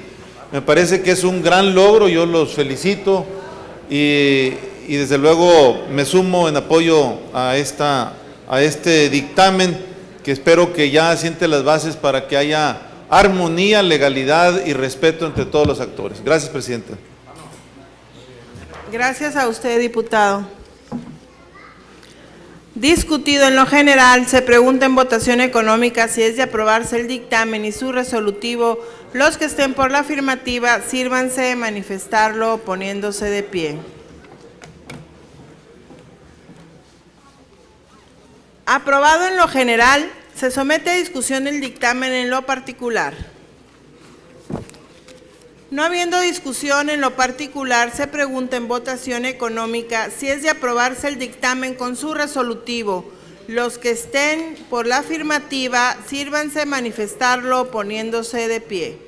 me parece que es un gran logro. Yo los felicito y desde luego me sumo en apoyo a este dictamen, que espero que ya siente las bases para que haya armonía, legalidad y respeto entre todos los actores. Gracias, Presidenta. Gracias a usted, diputado. Discutido en lo general, se pregunta en votación económica si es de aprobarse el dictamen y su resolutivo. Los que estén por la afirmativa, sírvanse de manifestarlo poniéndose de pie. Aprobado en lo general, se somete a discusión el dictamen en lo particular. No habiendo discusión en lo particular, se pregunta en votación económica si es de aprobarse el dictamen con su resolutivo. Los que estén por la afirmativa, sírvanse de manifestarlo poniéndose de pie.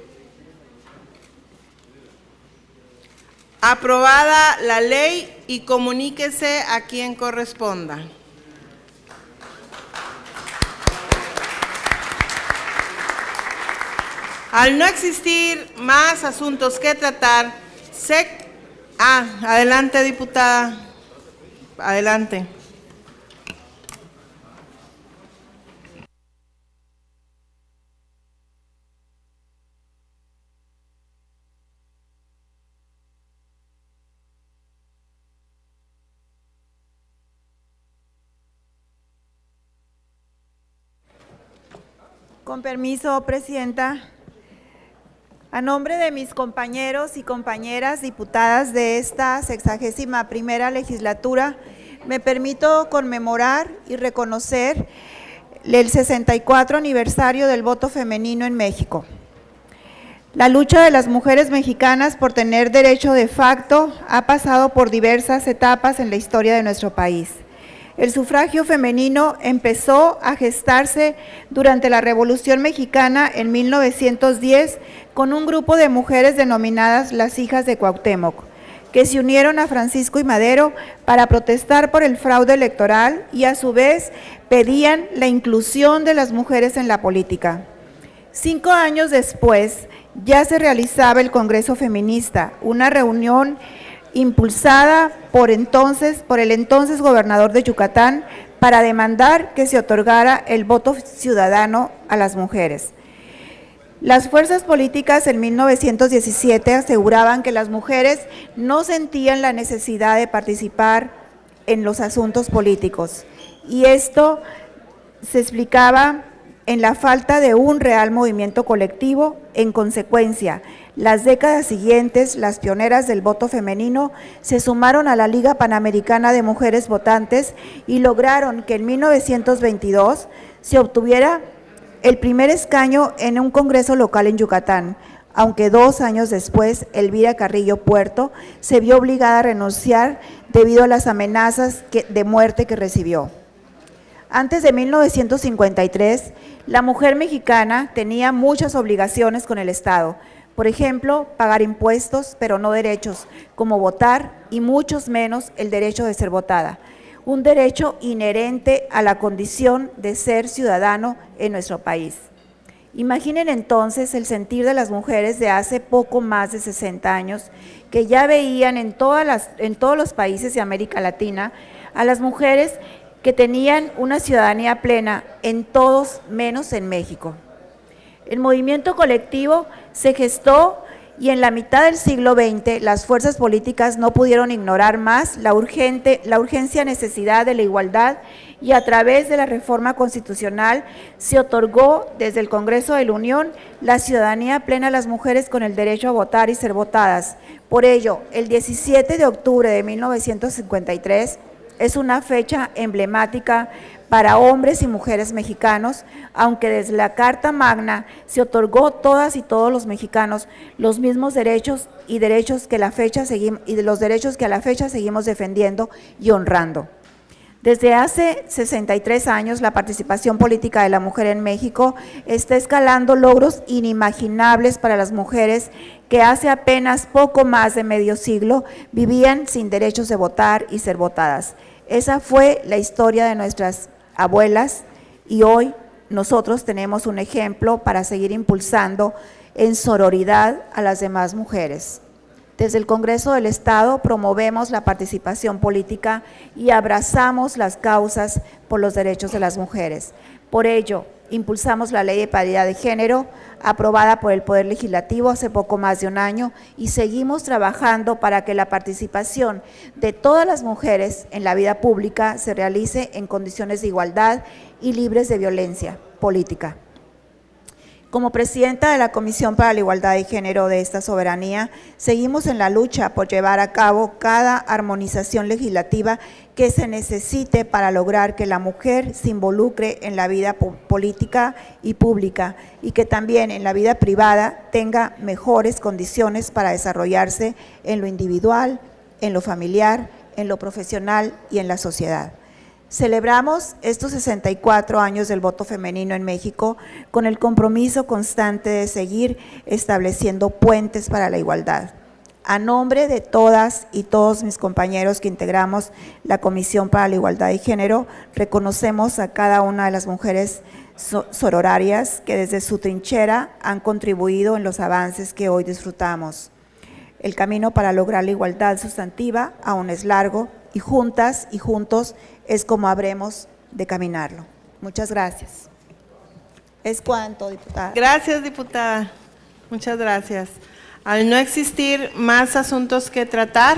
Aprobada la ley y comuníquese a quien corresponda. Al no existir más asuntos que tratar, adelante, diputada. Adelante. Con permiso, Presidenta. A nombre de mis compañeros y compañeras diputadas de esta 61ª legislatura, me permito conmemorar y reconocer el 64 aniversario del voto femenino en México. La lucha de las mujeres mexicanas por tener derecho de facto ha pasado por diversas etapas en la historia de nuestro país. El sufragio femenino empezó a gestarse durante la Revolución Mexicana en 1910 con un grupo de mujeres denominadas las Hijas de Cuauhtémoc, que se unieron a Francisco y Madero para protestar por el fraude electoral y a su vez pedían la inclusión de las mujeres en la política. 5 años después ya se realizaba el Congreso Feminista, una reunión impulsada por el entonces gobernador de Yucatán para demandar que se otorgara el voto ciudadano a las mujeres. Las fuerzas políticas en 1917 aseguraban que las mujeres no sentían la necesidad de participar en los asuntos políticos, y esto se explicaba en la falta de un real movimiento colectivo. En consecuencia, las décadas siguientes, las pioneras del voto femenino se sumaron a la Liga Panamericana de Mujeres Votantes y lograron que en 1922 se obtuviera el primer escaño en un congreso local en Yucatán, aunque 2 años después, Elvira Carrillo Puerto se vio obligada a renunciar debido a las amenazas de muerte que recibió. Antes de 1953, la mujer mexicana tenía muchas obligaciones con el Estado. Por ejemplo, pagar impuestos, pero no derechos, como votar y muchos menos el derecho de ser votada. Un derecho inherente a la condición de ser ciudadano en nuestro país. Imaginen entonces el sentir de las mujeres de hace poco más de 60 años, que ya veían en todos los países de América Latina a las mujeres que tenían una ciudadanía plena en todos menos en México. El movimiento colectivo se gestó y en la mitad del siglo XX las fuerzas políticas no pudieron ignorar más la urgencia necesidad de la igualdad, y a través de la reforma constitucional se otorgó desde el Congreso de la Unión la ciudadanía plena a las mujeres con el derecho a votar y ser votadas. Por ello, el 17 de octubre de 1953 es una fecha emblemática para hombres y mujeres mexicanos, aunque desde la Carta Magna se otorgó todas y todos los mexicanos los mismos derechos y derechos que los derechos que a la fecha seguimos defendiendo y honrando. Desde hace 63 años, la participación política de la mujer en México está escalando logros inimaginables para las mujeres que hace apenas poco más de medio siglo vivían sin derechos de votar y ser votadas. Esa fue la historia de nuestras abuelas y hoy nosotros tenemos un ejemplo para seguir impulsando en sororidad a las demás mujeres. Desde el Congreso del Estado promovemos la participación política y abrazamos las causas por los derechos de las mujeres. Por ello, impulsamos la Ley de Paridad de Género, aprobada por el Poder Legislativo hace poco más de un año, y seguimos trabajando para que la participación de todas las mujeres en la vida pública se realice en condiciones de igualdad y libres de violencia política. Como presidenta de la Comisión para la Igualdad de Género de esta soberanía, seguimos en la lucha por llevar a cabo cada armonización legislativa que se necesite para lograr que la mujer se involucre en la vida política y pública, y que también en la vida privada tenga mejores condiciones para desarrollarse en lo individual, en lo familiar, en lo profesional y en la sociedad. Celebramos estos 64 años del voto femenino en México con el compromiso constante de seguir estableciendo puentes para la igualdad. A nombre de todas y todos mis compañeros que integramos la Comisión para la Igualdad de Género, reconocemos a cada una de las mujeres sororarias que desde su trinchera han contribuido en los avances que hoy disfrutamos. El camino para lograr la igualdad sustantiva aún es largo, y juntas y juntos es como habremos de caminarlo. Muchas gracias. Es cuanto, diputada. Gracias, diputada. Muchas gracias. Al no existir más asuntos que tratar,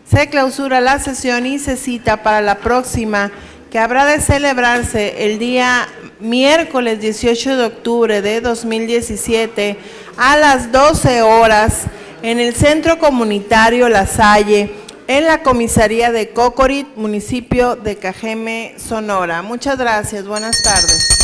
se clausura la sesión y se cita para la próxima, que habrá de celebrarse el día miércoles 18 de octubre de 2017 a las 12 horas en el Centro Comunitario La Salle, en la comisaría de Cocorit, municipio de Cajeme, Sonora. Muchas gracias. Buenas tardes.